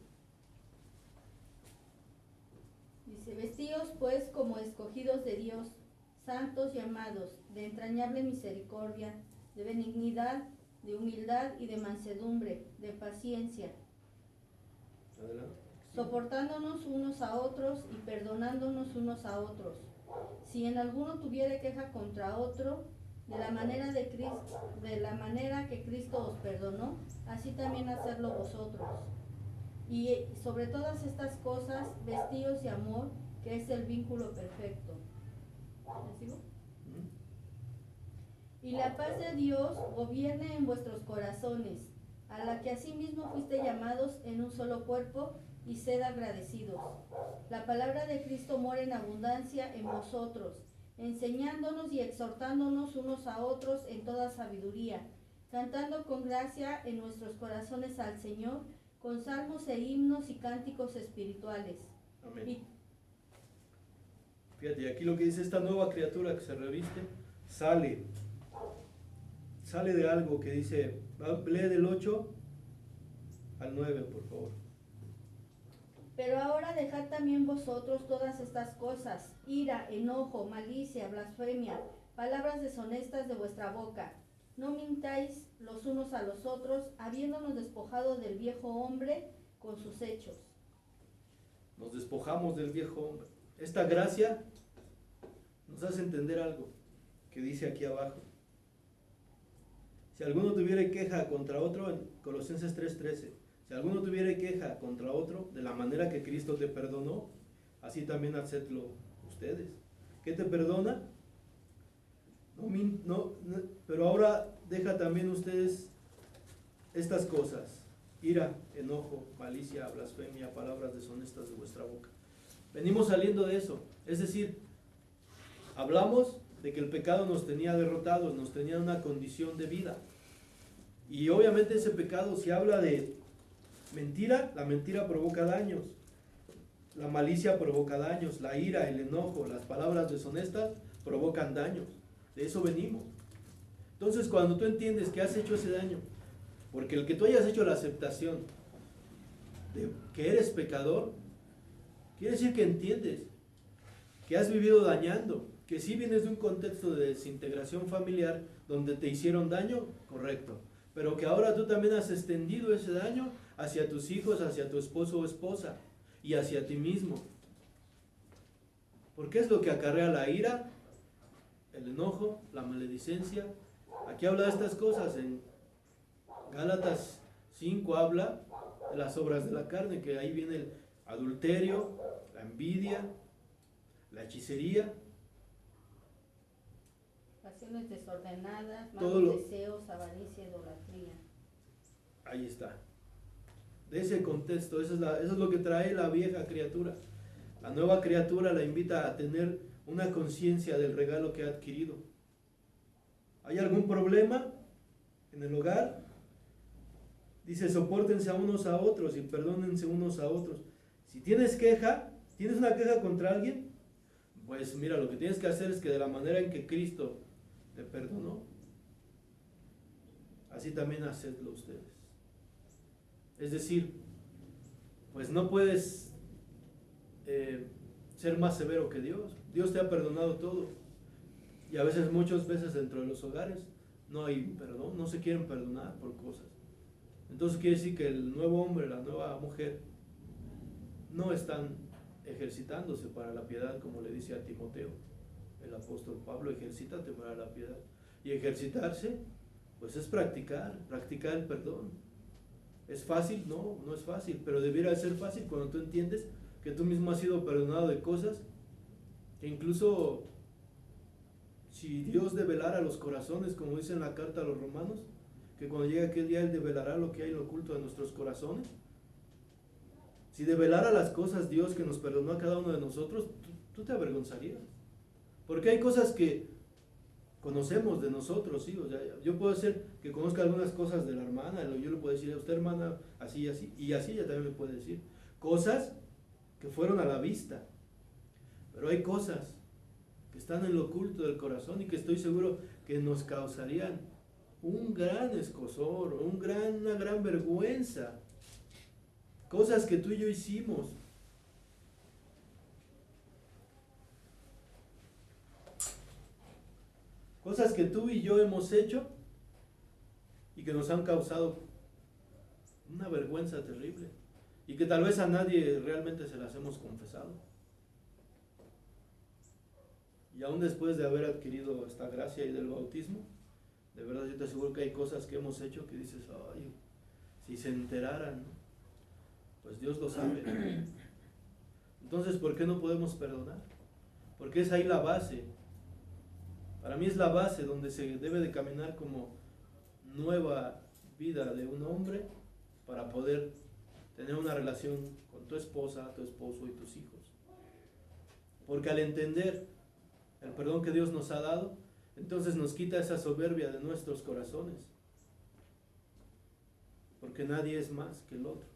Dice, vestíos pues como escogidos de Dios, santos y amados, de entrañable misericordia, de benignidad, de humildad y de mansedumbre, de paciencia. Adelante. soportándonos unos a otros y perdonándonos unos a otros. Si en alguno tuviere queja contra otro, de la manera que Cristo os perdonó, así también hacedlo vosotros. Y sobre todas estas cosas, vestíos de amor, que es el vínculo perfecto. ¿Me sigo? Y la paz de Dios gobierne en vuestros corazones, a la que asimismo fuiste llamados en un solo cuerpo, y sed agradecidos. La palabra de Cristo mora en abundancia en vosotros, enseñándonos y exhortándonos unos a otros en toda sabiduría, cantando con gracia en nuestros corazones al Señor, con salmos e himnos y cánticos espirituales. Amén. Fíjate, aquí lo que dice esta nueva criatura que se reviste, sale de algo que dice, lee del 8 al 9, por favor. Pero ahora dejad también vosotros todas estas cosas: ira, enojo, malicia, blasfemia, palabras deshonestas de vuestra boca. No mintáis los unos a los otros, habiéndonos despojado del viejo hombre con sus hechos. Nos despojamos del viejo hombre. Esta gracia nos hace entender algo que dice aquí abajo. Si alguno tuviera queja contra otro, en Colosenses 3:13, si alguno tuviera queja contra otro, de la manera que Cristo te perdonó, así también hacedlo ustedes. ¿Qué te perdona? Pero ahora deja también ustedes estas cosas: ira, enojo, malicia, blasfemia, palabras deshonestas de vuestra boca. Venimos saliendo de eso, es decir, hablamos de que el pecado nos tenía derrotados, nos tenía en una condición de vida. Y obviamente ese pecado, si habla de mentira, la mentira provoca daños, la malicia provoca daños, la ira, el enojo, las palabras deshonestas provocan daños. De eso venimos. Entonces, cuando tú entiendes que has hecho ese daño, porque el que tú hayas hecho la aceptación de que eres pecador, quiere decir que entiendes que has vivido dañando, que sí vienes de un contexto de desintegración familiar donde te hicieron daño, correcto, pero que ahora tú también has extendido ese daño hacia tus hijos, hacia tu esposo o esposa y hacia ti mismo. ¿Por qué es lo que acarrea la ira, el enojo, la maledicencia? Aquí habla de estas cosas. En Gálatas 5 habla de las obras de la carne, que ahí viene el adulterio, la envidia, la hechicería, Pasiones desordenadas, todo malos deseos, avaricia, idolatría. Ahí está. De ese contexto, eso es lo que trae la vieja criatura. La nueva criatura la invita a tener una conciencia del regalo que ha adquirido. ¿Hay algún problema en el hogar? Dice, sopórtense a unos a otros y perdónense unos a otros. Si tienes una queja contra alguien, pues mira, lo que tienes que hacer es que de la manera en que Cristo te perdonó, así también hacedlo ustedes. Es decir, pues no puedes ser más severo que Dios. Dios te ha perdonado todo. Y a veces, muchas veces dentro de los hogares no hay perdón, no se quieren perdonar por cosas. Entonces quiere decir que el nuevo hombre, la nueva mujer, no están ejercitándose para la piedad, como le dice a Timoteo el apóstol Pablo: ejercítate para la piedad. Y ejercitarse, pues es practicar el perdón. ¿Es fácil? No, no es fácil, pero debiera ser fácil cuando tú entiendes que tú mismo has sido perdonado de cosas que incluso, si Dios develara los corazones, como dice en la carta a los romanos, que cuando llegue aquel día Él develará lo que hay en lo oculto de nuestros corazones. Si develara las cosas Dios que nos perdonó a cada uno de nosotros, tú te avergonzarías. Porque hay cosas que conocemos de nosotros, ¿sí? O sea, yo puedo ser que conozca algunas cosas de la hermana, yo le puedo decir a usted, hermana, así y así, y así ella también me puede decir. Cosas que fueron a la vista, pero hay cosas que están en lo oculto del corazón y que estoy seguro que nos causarían un gran escozor, una gran vergüenza. Cosas que tú y yo hicimos. Cosas que tú y yo hemos hecho y que nos han causado una vergüenza terrible. y que tal vez a nadie realmente se las hemos confesado. Y aún después de haber adquirido esta gracia y del bautismo, de verdad yo te aseguro que hay cosas que hemos hecho que dices, ay, si se enteraran, ¿no? Pues Dios lo sabe. Entonces, ¿por qué no podemos perdonar? Porque es ahí la base. Para mí es la base donde se debe de caminar como nueva vida de un hombre para poder tener una relación con tu esposa, tu esposo y tus hijos. Porque al entender el perdón que Dios nos ha dado, entonces nos quita esa soberbia de nuestros corazones. Porque nadie es más que el otro.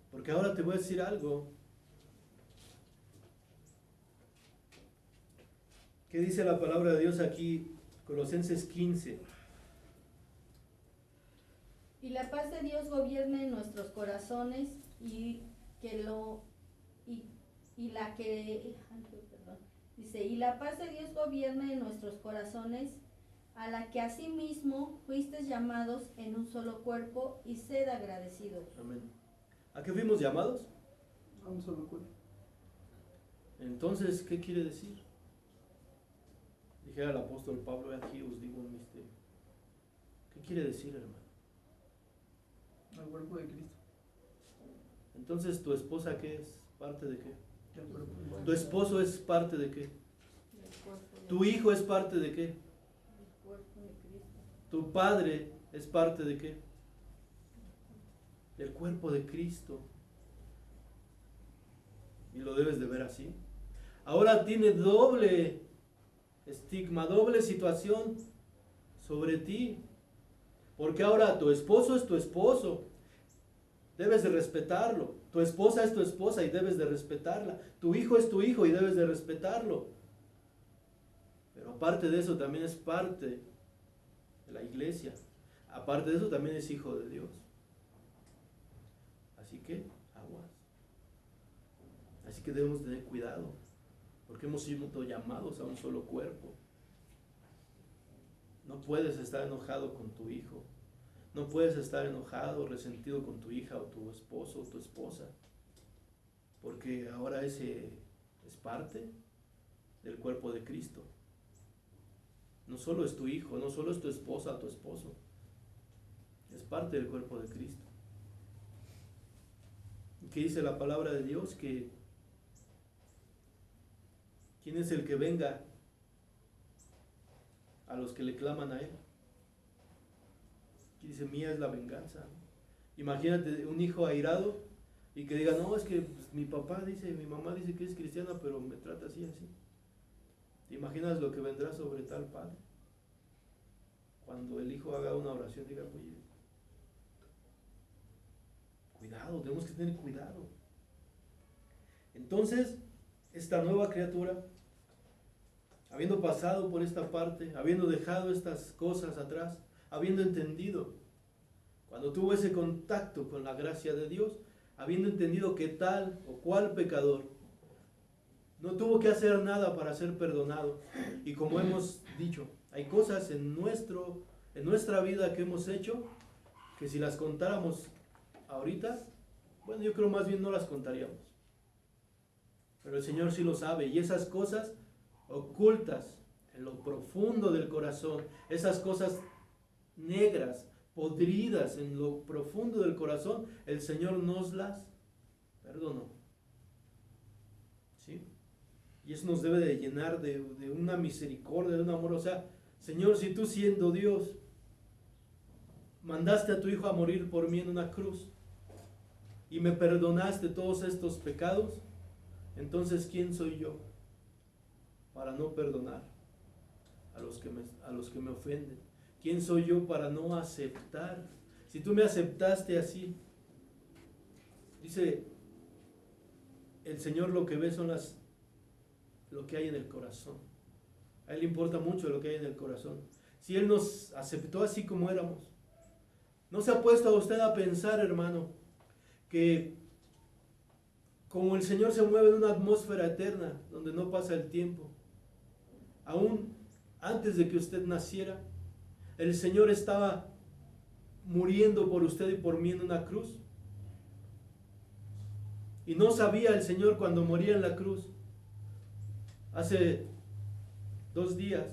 Porque ahora te voy a decir algo. ¿Qué dice la palabra de Dios aquí? Colosenses 15. Y la paz de Dios gobierne en nuestros corazones y la paz de Dios gobierne en nuestros corazones, a la que asimismo fuisteis llamados en un solo cuerpo, y sed agradecidos. Amén. ¿A qué fuimos llamados? A un solo cuerpo. Entonces, ¿qué quiere decir? Dijera el apóstol Pablo, aquí os digo un misterio. ¿Qué quiere decir, hermano? Al cuerpo de Cristo. Entonces, ¿tu esposa qué es? ¿Parte de qué? Del cuerpo de Cristo. ¿Tu esposo es parte de qué? Del cuerpo de- ¿Tu hijo es parte de qué? del cuerpo de Cristo. ¿Tu padre es parte de qué? Del cuerpo de Cristo. Y lo debes de ver así. Ahora tiene doble estigma, doble situación sobre ti. Porque ahora tu esposo es tu esposo. Debes de respetarlo. Tu esposa es tu esposa y debes de respetarla. Tu hijo es tu hijo y debes de respetarlo. Pero aparte de eso también es parte de la iglesia. Aparte de eso también es hijo de Dios. Así que aguas. Así que debemos tener cuidado. Porque hemos sido llamados a un solo cuerpo. No puedes estar enojado con tu hijo. No puedes estar enojado o resentido con tu hija o tu esposo o tu esposa. Porque ahora ese es parte del cuerpo de Cristo. No solo es tu hijo, no solo es tu esposa o tu esposo. Es parte del cuerpo de Cristo. ¿Y qué dice la palabra de Dios? Que ¿quién es el que venga a los que le claman a Él? Aquí dice, mía es la venganza. Imagínate un hijo airado y que diga, no, es que pues, mi papá dice, mi mamá dice que es cristiana, pero me trata así, así. ¿Te imaginas lo que vendrá sobre tal padre? Cuando el hijo haga una oración, diga, oye, cuidado, tenemos que tener cuidado. Entonces, esta nueva criatura, habiendo pasado por esta parte, habiendo dejado estas cosas atrás, habiendo entendido, cuando tuvo ese contacto con la gracia de Dios, habiendo entendido que tal o cual pecador no tuvo que hacer nada para ser perdonado, y como hemos dicho, hay cosas en nuestra vida que hemos hecho que si las contáramos ahorita, bueno, yo creo más bien no las contaríamos. Pero el Señor sí lo sabe, y esas cosas ocultas en lo profundo del corazón, esas cosas negras, podridas en lo profundo del corazón, el Señor nos las perdonó. ¿Sí? Y eso nos debe de llenar de una misericordia, de un amor. O sea, Señor, si tú siendo Dios, mandaste a tu Hijo a morir por mí en una cruz, y me perdonaste todos estos pecados, entonces ¿quién soy yo para no perdonar a los que me ofenden? ¿Quién soy yo para no aceptar? Si tú me aceptaste así, dice el Señor, lo que ve son lo que hay en el corazón. A Él le importa mucho lo que hay en el corazón. Si Él nos aceptó así como éramos, ¿no se ha puesto a usted a pensar, hermano, que como el Señor se mueve en una atmósfera eterna donde no pasa el tiempo, aún antes de que usted naciera, el Señor estaba muriendo por usted y por mí en una cruz? Y no sabía el Señor cuando moría en la cruz, hace 2 días,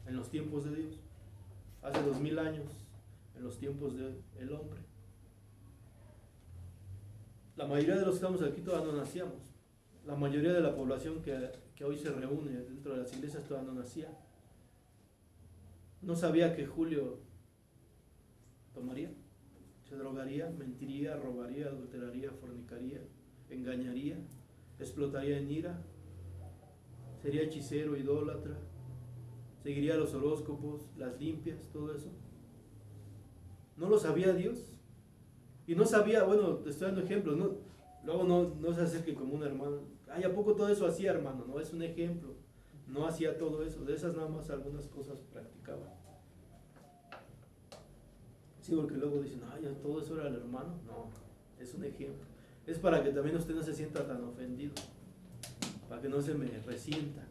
en los tiempos de Dios, hace 2000 años, en los tiempos del hombre. La mayoría de los que estamos aquí todavía no nacíamos. La mayoría de la población que hoy se reúne dentro de las iglesias todavía no nacía. No sabía que Julio tomaría, se drogaría, mentiría, robaría, adulteraría, fornicaría, engañaría, explotaría en ira, sería hechicero, idólatra, seguiría los horóscopos, las limpias, todo eso. ¿No lo sabía Dios? Y no sabía, bueno, te estoy dando ejemplos, ¿no? Luego no se acerque como un hermano. Ay, ¿a poco todo eso hacía, hermano? No, es un ejemplo. No hacía todo eso. De esas nada más algunas cosas practicaba. Sí, porque luego dicen, ay, todo eso era el hermano. No, es un ejemplo. Es para que también usted no se sienta tan ofendido. Para que no se me resienta.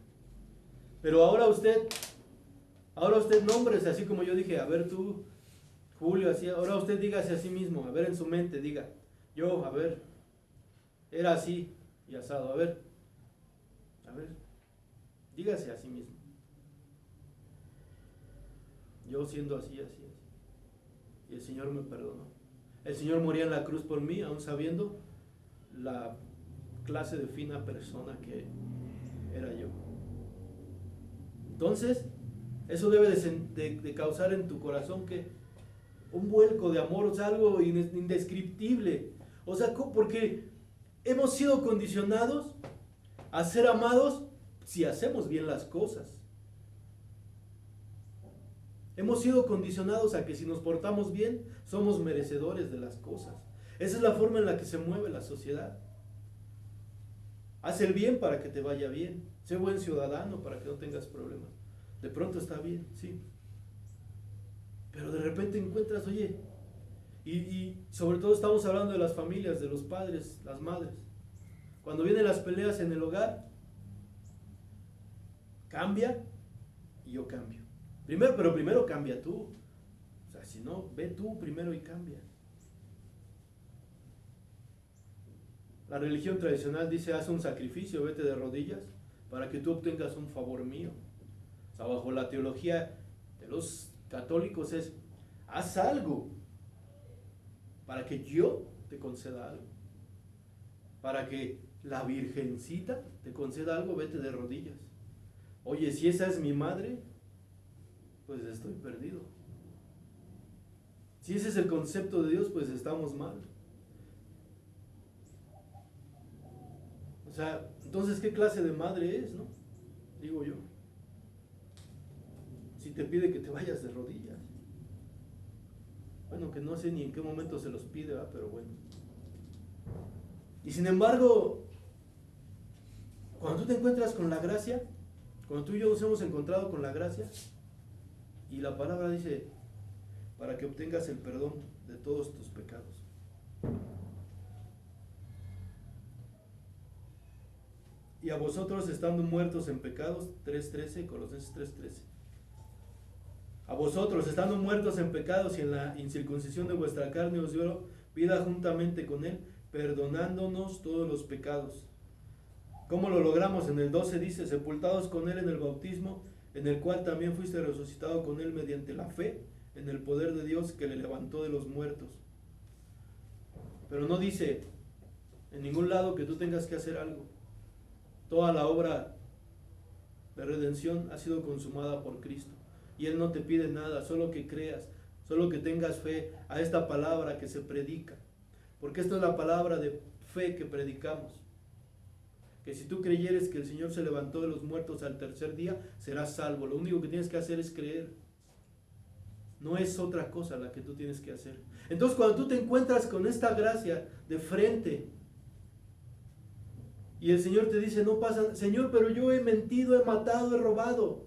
Pero ahora usted nómbrese, así como yo dije, a ver tú, Julio, así, ahora usted dígase a sí mismo, a ver en su mente, diga, yo, a ver, era así y asado, a ver, dígase a sí mismo. Yo siendo así. Y el Señor me perdonó. El Señor moría en la cruz por mí, aún sabiendo la clase de fina persona que era yo. Entonces, eso debe de causar en tu corazón que un vuelco de amor, o sea, algo indescriptible. O sea, porque hemos sido condicionados a ser amados si hacemos bien las cosas. Hemos sido condicionados a que si nos portamos bien, somos merecedores de las cosas. Esa es la forma en la que se mueve la sociedad. Haz el bien para que te vaya bien. Sé buen ciudadano para que no tengas problemas. De pronto está bien, sí. Pero de repente encuentras, oye, y sobre todo estamos hablando de las familias, de los padres, las madres. Cuando vienen las peleas en el hogar, cambia y yo cambio. Primero cambia tú. O sea, si no, ve tú primero y cambia. La religión tradicional dice, haz un sacrificio, vete de rodillas, para que tú obtengas un favor mío. O sea, bajo la teología de los católicos es, haz algo para que yo te conceda algo. Para que la Virgencita te conceda algo, vete de rodillas. Oye, si esa es mi madre, pues estoy perdido. Si ese es el concepto de Dios, pues estamos mal. O sea, entonces, ¿qué clase de madre es, no? Digo yo. Si te pide que te vayas de rodillas. Bueno, que no sé ni en qué momento se los pide, ¿verdad? Pero bueno. Y sin embargo, cuando tú te encuentras con la gracia, cuando tú y yo nos hemos encontrado con la gracia, y la palabra dice, para que obtengas el perdón de todos tus pecados. Y a vosotros estando muertos en pecados, 3:13, Colosenses 3:13. A vosotros estando muertos en pecados y en la incircuncisión de vuestra carne os dio vida juntamente con él, perdonándonos todos los pecados. ¿Cómo lo logramos? En el 12 dice, sepultados con él en el bautismo, en el cual también fuiste resucitado con él mediante la fe en el poder de Dios que le levantó de los muertos. Pero no dice en ningún lado que tú tengas que hacer algo. Toda la obra de redención ha sido consumada por Cristo. Y Él no te pide nada, solo que creas, solo que tengas fe a esta palabra que se predica. Porque esta es la palabra de fe que predicamos. Que si tú creyeres que el Señor se levantó de los muertos al tercer día, serás salvo. Lo único que tienes que hacer es creer. No es otra cosa la que tú tienes que hacer. Entonces, cuando tú te encuentras con esta gracia de frente, y el Señor te dice, no pasa, Señor, pero yo he mentido, he matado, he robado,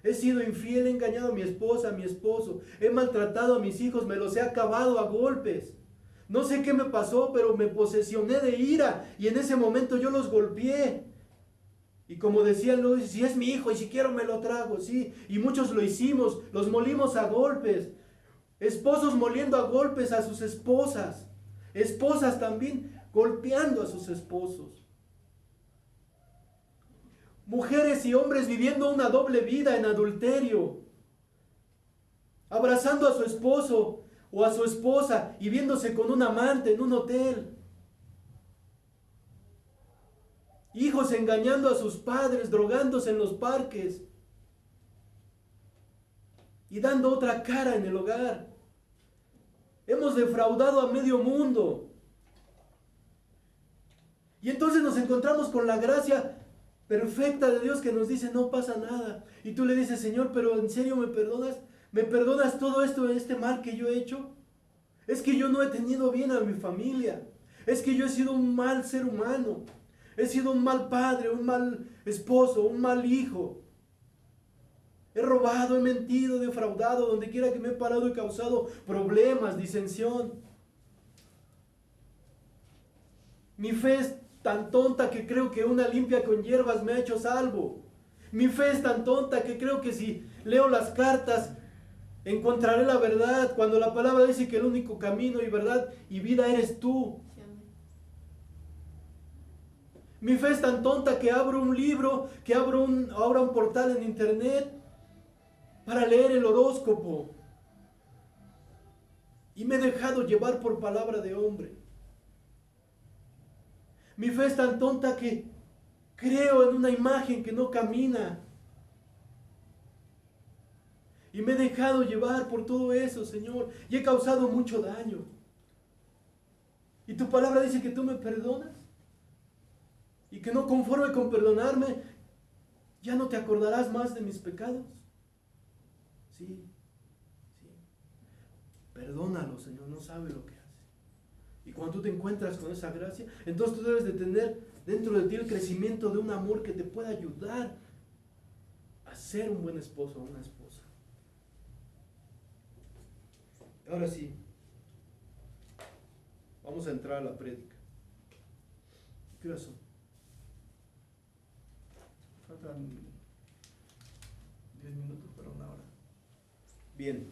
he sido infiel, he engañado a mi esposa, a mi esposo, he maltratado a mis hijos, me los he acabado a golpes. No sé qué me pasó, pero me posesioné de ira y en ese momento yo los golpeé. Y como decían, no, si es mi hijo y si quiero me lo trago, sí. Y muchos lo hicimos, los molimos a golpes. Esposos moliendo a golpes a sus esposas. Esposas también golpeando a sus esposos. Mujeres y hombres viviendo una doble vida en adulterio, abrazando a su esposo o a su esposa y viéndose con un amante en un hotel. Hijos engañando a sus padres, drogándose en los parques y dando otra cara en el hogar. Hemos defraudado a medio mundo. Y entonces nos encontramos con la gracia perfecta de Dios que nos dice, no pasa nada. Y tú le dices, Señor, pero ¿en serio me perdonas? ¿Me perdonas todo esto, este mal que yo he hecho? Es que yo no he tenido bien a mi familia. Es que yo he sido un mal ser humano. He sido un mal padre, un mal esposo, un mal hijo. He robado, he mentido, he defraudado. Donde quiera que me he parado he causado problemas, disensión. Mi fe es tan tonta que creo que una limpia con hierbas me ha hecho salvo. Mi fe es tan tonta que creo que si leo las cartas encontraré la verdad, cuando la palabra dice que el único camino y verdad y vida eres tú. Mi fe es tan tonta que abro un libro, que abro un portal en internet para leer el horóscopo. Y me he dejado llevar por palabra de hombre. Mi fe es tan tonta que creo en una imagen que no camina. Y me he dejado llevar por todo eso, Señor. Y he causado mucho daño. Y tu palabra dice que tú me perdonas. Y que no conforme con perdonarme, ya no te acordarás más de mis pecados. Sí. Perdónalo, Señor, no sabe lo que hace. Y cuando tú te encuentras con esa gracia, entonces tú debes de tener dentro de ti el crecimiento de un amor que te pueda ayudar a ser un buen esposo o una esposa. Ahora sí, vamos a entrar a la prédica. ¿Qué hora son? Faltan 10 minutos para una hora. Bien,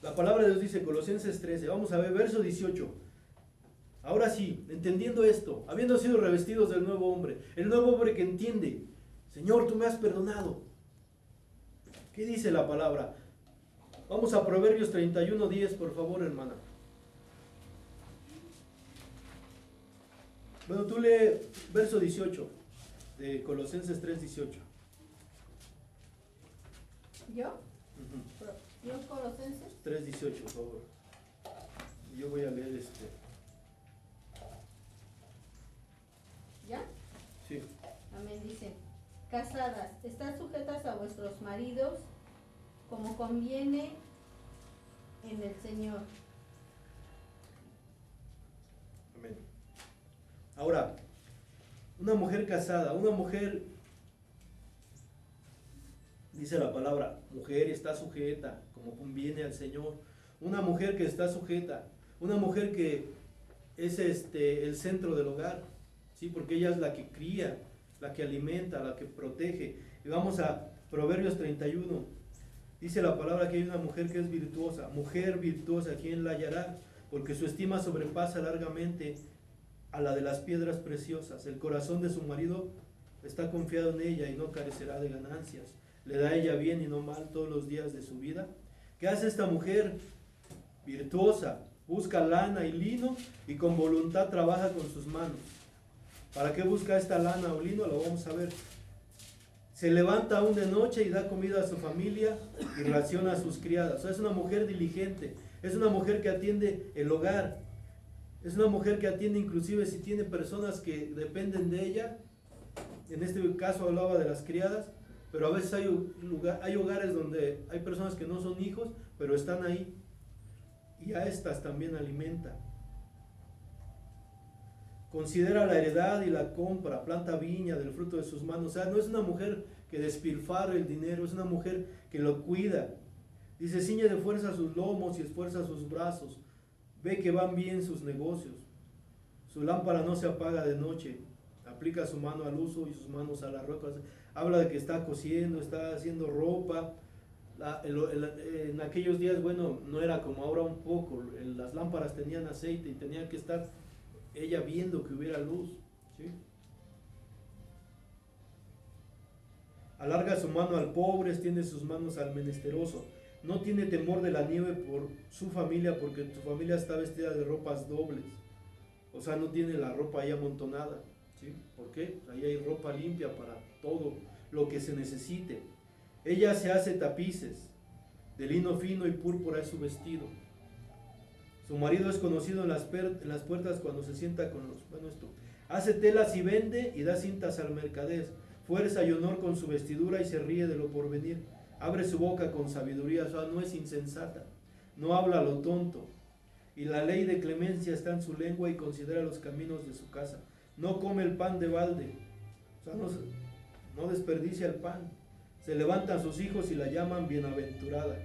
la palabra de Dios dice, Colosenses 13, vamos a ver, verso 18. Ahora sí, entendiendo esto, habiendo sido revestidos del nuevo hombre, el nuevo hombre que entiende, Señor, tú me has perdonado. ¿Qué dice la palabra? Vamos a Proverbios 31:10, por favor, hermana. Bueno, tú lee verso 18 de Colosenses 3:18. ¿Yo? ¿Yo Colosenses? 3:18, por favor. Yo voy a leer este. ¿Ya? Sí. Amén, dice. Casadas, estad sujetas a vuestros maridos como conviene en el Señor. Amén. Ahora, una mujer casada, una mujer, dice la palabra, mujer está sujeta como conviene al Señor. Una mujer que está sujeta, una mujer que es el centro del hogar, ¿sí? Porque ella es la que cría, la que alimenta, la que protege. Y vamos a Proverbios 31. Dice la palabra que hay una mujer que es virtuosa. Mujer virtuosa, ¿quién la hallará? Porque su estima sobrepasa largamente a la de las piedras preciosas. El corazón de su marido está confiado en ella y no carecerá de ganancias. Le da ella bien y no mal todos los días de su vida. ¿Qué hace esta mujer virtuosa? Busca lana y lino y con voluntad trabaja con sus manos. ¿Para qué busca esta lana o lino? Lo vamos a ver. Se levanta aún de noche y da comida a su familia y raciona a sus criadas. O sea, es una mujer diligente, es una mujer que atiende el hogar, es una mujer que atiende inclusive si tiene personas que dependen de ella. En este caso hablaba de las criadas, pero a veces hay hogares donde hay personas que no son hijos, pero están ahí y a estas también alimenta. Considera la heredad y la compra, planta viña del fruto de sus manos. O sea, no es una mujer que despilfarra el dinero, es una mujer que lo cuida. Dice, ciñe de fuerza sus lomos y esfuerza sus brazos. Ve que van bien sus negocios. Su lámpara no se apaga de noche. Aplica su mano al uso y sus manos a la ropa. Habla de que está cosiendo, está haciendo ropa. En aquellos días, bueno, no era como ahora un poco. Las lámparas tenían aceite y tenían que estar ella viendo que hubiera luz, ¿sí? Alarga su mano al pobre, extiende sus manos al menesteroso. No tiene temor de la nieve por su familia, porque tu familia está vestida de ropas dobles. O sea, no tiene la ropa ahí amontonada, ¿sí? ¿Por qué? Ahí hay ropa limpia para todo lo que se necesite. Ella se hace tapices, de lino fino y púrpura es su vestido. Su marido es conocido en las puertas cuando se sienta con los... Bueno, esto. Hace telas y vende y da cintas al mercader. Fuerza y honor con su vestidura y se ríe de lo porvenir. Abre su boca con sabiduría, o sea, no es insensata. No habla a lo tonto. Y la ley de clemencia está en su lengua y considera los caminos de su casa. No come el pan de balde. O sea, no desperdicia el pan. Se levantan sus hijos y la llaman bienaventurada.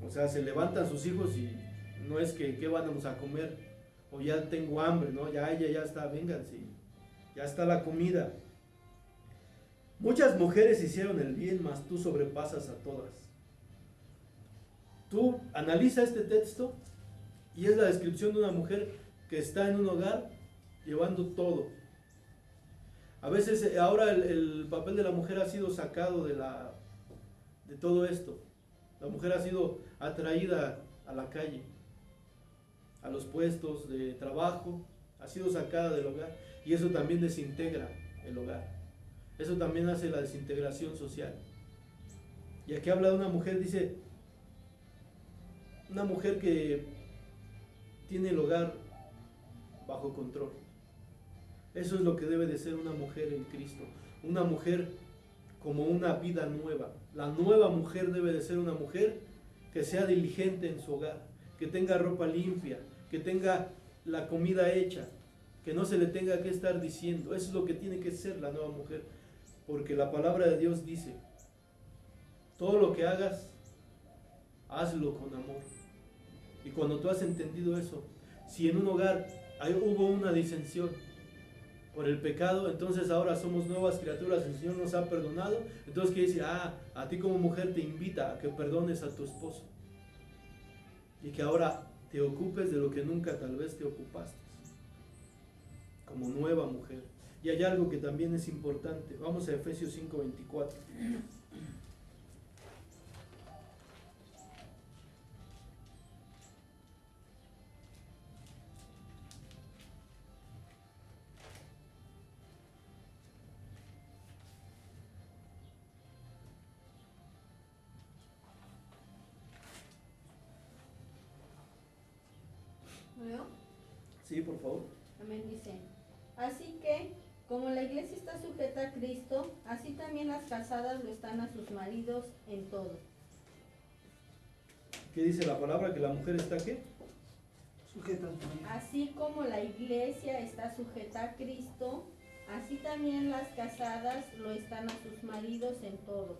O sea, se levantan sus hijos y no es que ¿qué vamos a comer? O ya tengo hambre, ¿no? Ya ella ya está, vénganse, ya está la comida. Muchas mujeres hicieron el bien, mas tú sobrepasas a todas. Tú analiza este texto y es la descripción de una mujer que está en un hogar llevando todo. A veces ahora el papel de la mujer ha sido sacado de todo esto. La mujer ha sido atraída a la calle, a los puestos de trabajo, ha sido sacada del hogar y eso también desintegra el hogar. Eso también hace la desintegración social. Y aquí habla de una mujer, dice, una mujer que tiene el hogar bajo control. Eso es lo que debe de ser una mujer en Cristo. Una mujer como una vida nueva. La nueva mujer debe de ser una mujer que sea diligente en su hogar, que tenga ropa limpia, que tenga la comida hecha, que no se le tenga que estar diciendo. Eso es lo que tiene que ser la nueva mujer. Porque la palabra de Dios dice, todo lo que hagas, hazlo con amor. Y cuando tú has entendido eso, si en un hogar hubo una disensión por el pecado, entonces ahora somos nuevas criaturas, el Señor nos ha perdonado, entonces quiere decir, a ti como mujer te invita a que perdones a tu esposo. Y que ahora te ocupes de lo que nunca tal vez te ocupaste, como nueva mujer. Y hay algo que también es importante. Vamos a Efesios 5:24. ¿Leo? Sí, por favor. Amén, dice. Así que, como la iglesia está sujeta a Cristo, así también las casadas lo están a sus maridos en todo. ¿Qué dice la palabra? ¿Que la mujer está qué? Sujeta a su marido. Así como la iglesia está sujeta a Cristo, así también las casadas lo están a sus maridos en todo.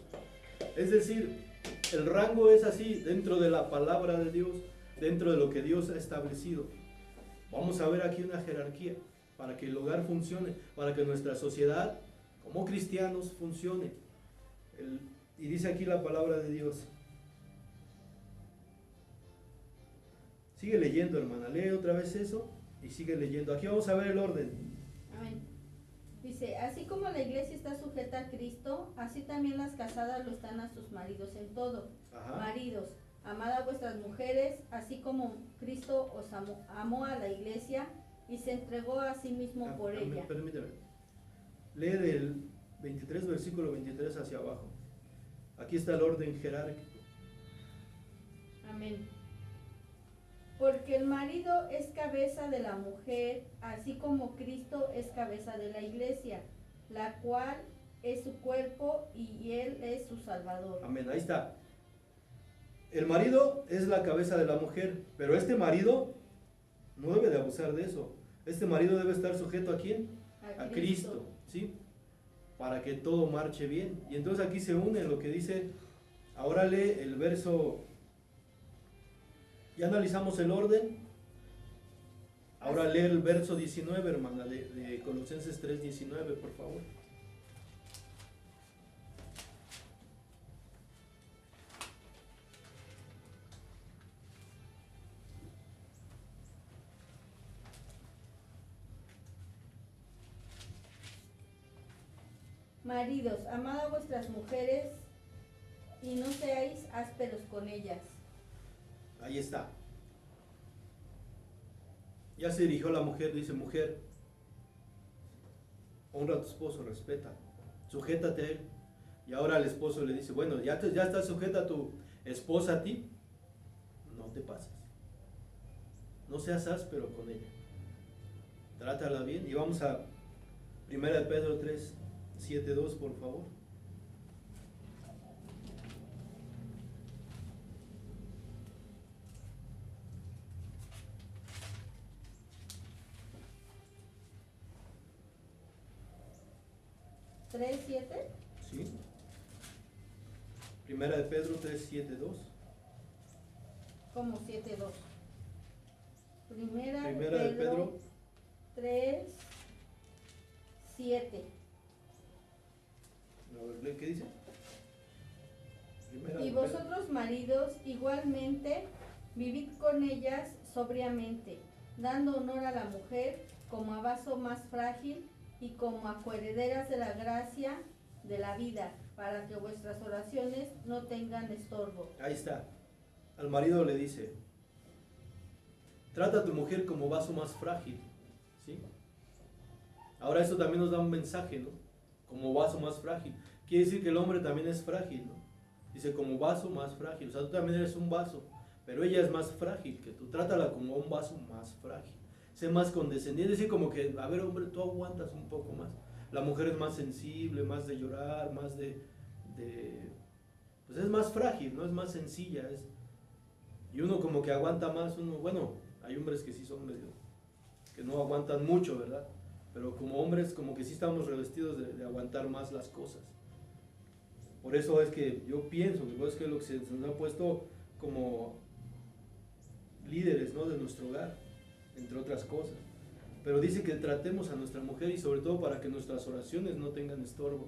Es decir, el rango es así dentro de la palabra de Dios, dentro de lo que Dios ha establecido. Vamos a ver aquí una jerarquía para que el hogar funcione, para que nuestra sociedad como cristianos funcione. Y dice aquí la palabra de Dios. Sigue leyendo, hermana, lee otra vez eso y sigue leyendo. Aquí vamos a ver el orden. Amén. Dice, así como la iglesia está sujeta a Cristo, así también las casadas lo están a sus maridos en todo. Ajá. Maridos, amad a vuestras mujeres, así como Cristo os amó a la iglesia y se entregó a sí mismo por ella. Permíteme. Lee del 23, versículo 23 hacia abajo. Aquí está el orden jerárquico. Amén. Porque el marido es cabeza de la mujer, así como Cristo es cabeza de la iglesia, la cual es su cuerpo y él es su salvador. Amén, ahí está. El marido es la cabeza de la mujer, pero este marido no debe de abusar de eso. Este marido debe estar sujeto ¿a quién? A Cristo, ¿sí? Para que todo marche bien. Y entonces aquí se une lo que dice, ahora lee el verso, ya analizamos el orden, ahora lee el verso 19, hermana, de Colosenses 3:19, por favor. Maridos, amad a vuestras mujeres y no seáis ásperos con ellas. Ahí está. Ya se dirigió a la mujer, dice: mujer, honra a tu esposo, respeta, sujétate a él. Y ahora el esposo le dice: bueno, ya estás sujeta a tu esposa a ti, no te pases. No seas áspero con ella. Trátala bien. Y vamos a 1 Pedro 3, 7, 2, por favor. ¿3, 7? ¿Sí? 1 Pedro 3, 7, 2. Como 7, 2. Primera Primera de Pedro 3, 7. A ver, ¿qué dice? Primera Y de Pedro. vosotros, maridos, igualmente, vivid con ellas sobriamente, dando honor a la mujer como a vaso más frágil y como a coherederas de la gracia de la vida, para que vuestras oraciones no tengan estorbo. Ahí está. Al marido le dice: trata a tu mujer como vaso más frágil, ¿sí? Ahora esto también nos da un mensaje, ¿no? Como vaso más frágil. Quiere decir que el hombre también es frágil, ¿no? Dice: como vaso más frágil. O sea, tú también eres un vaso, pero ella es más frágil que tú. Trátala como un vaso más frágil. Sé más condescendiente. Es decir, como que, a ver, hombre, tú aguantas un poco más. La mujer es más sensible, más de llorar, más pues es más frágil, ¿no? Es más sencilla. Y uno como que aguanta más. Bueno, hay hombres que sí son medio, que no aguantan mucho, ¿verdad? Pero como hombres como que sí estamos revestidos de aguantar más las cosas. Por eso es que yo pienso que es que lo que se nos ha puesto como líderes, ¿no? De nuestro hogar, entre otras cosas. Pero dice que tratemos a nuestra mujer, y sobre todo para que nuestras oraciones no tengan estorbo.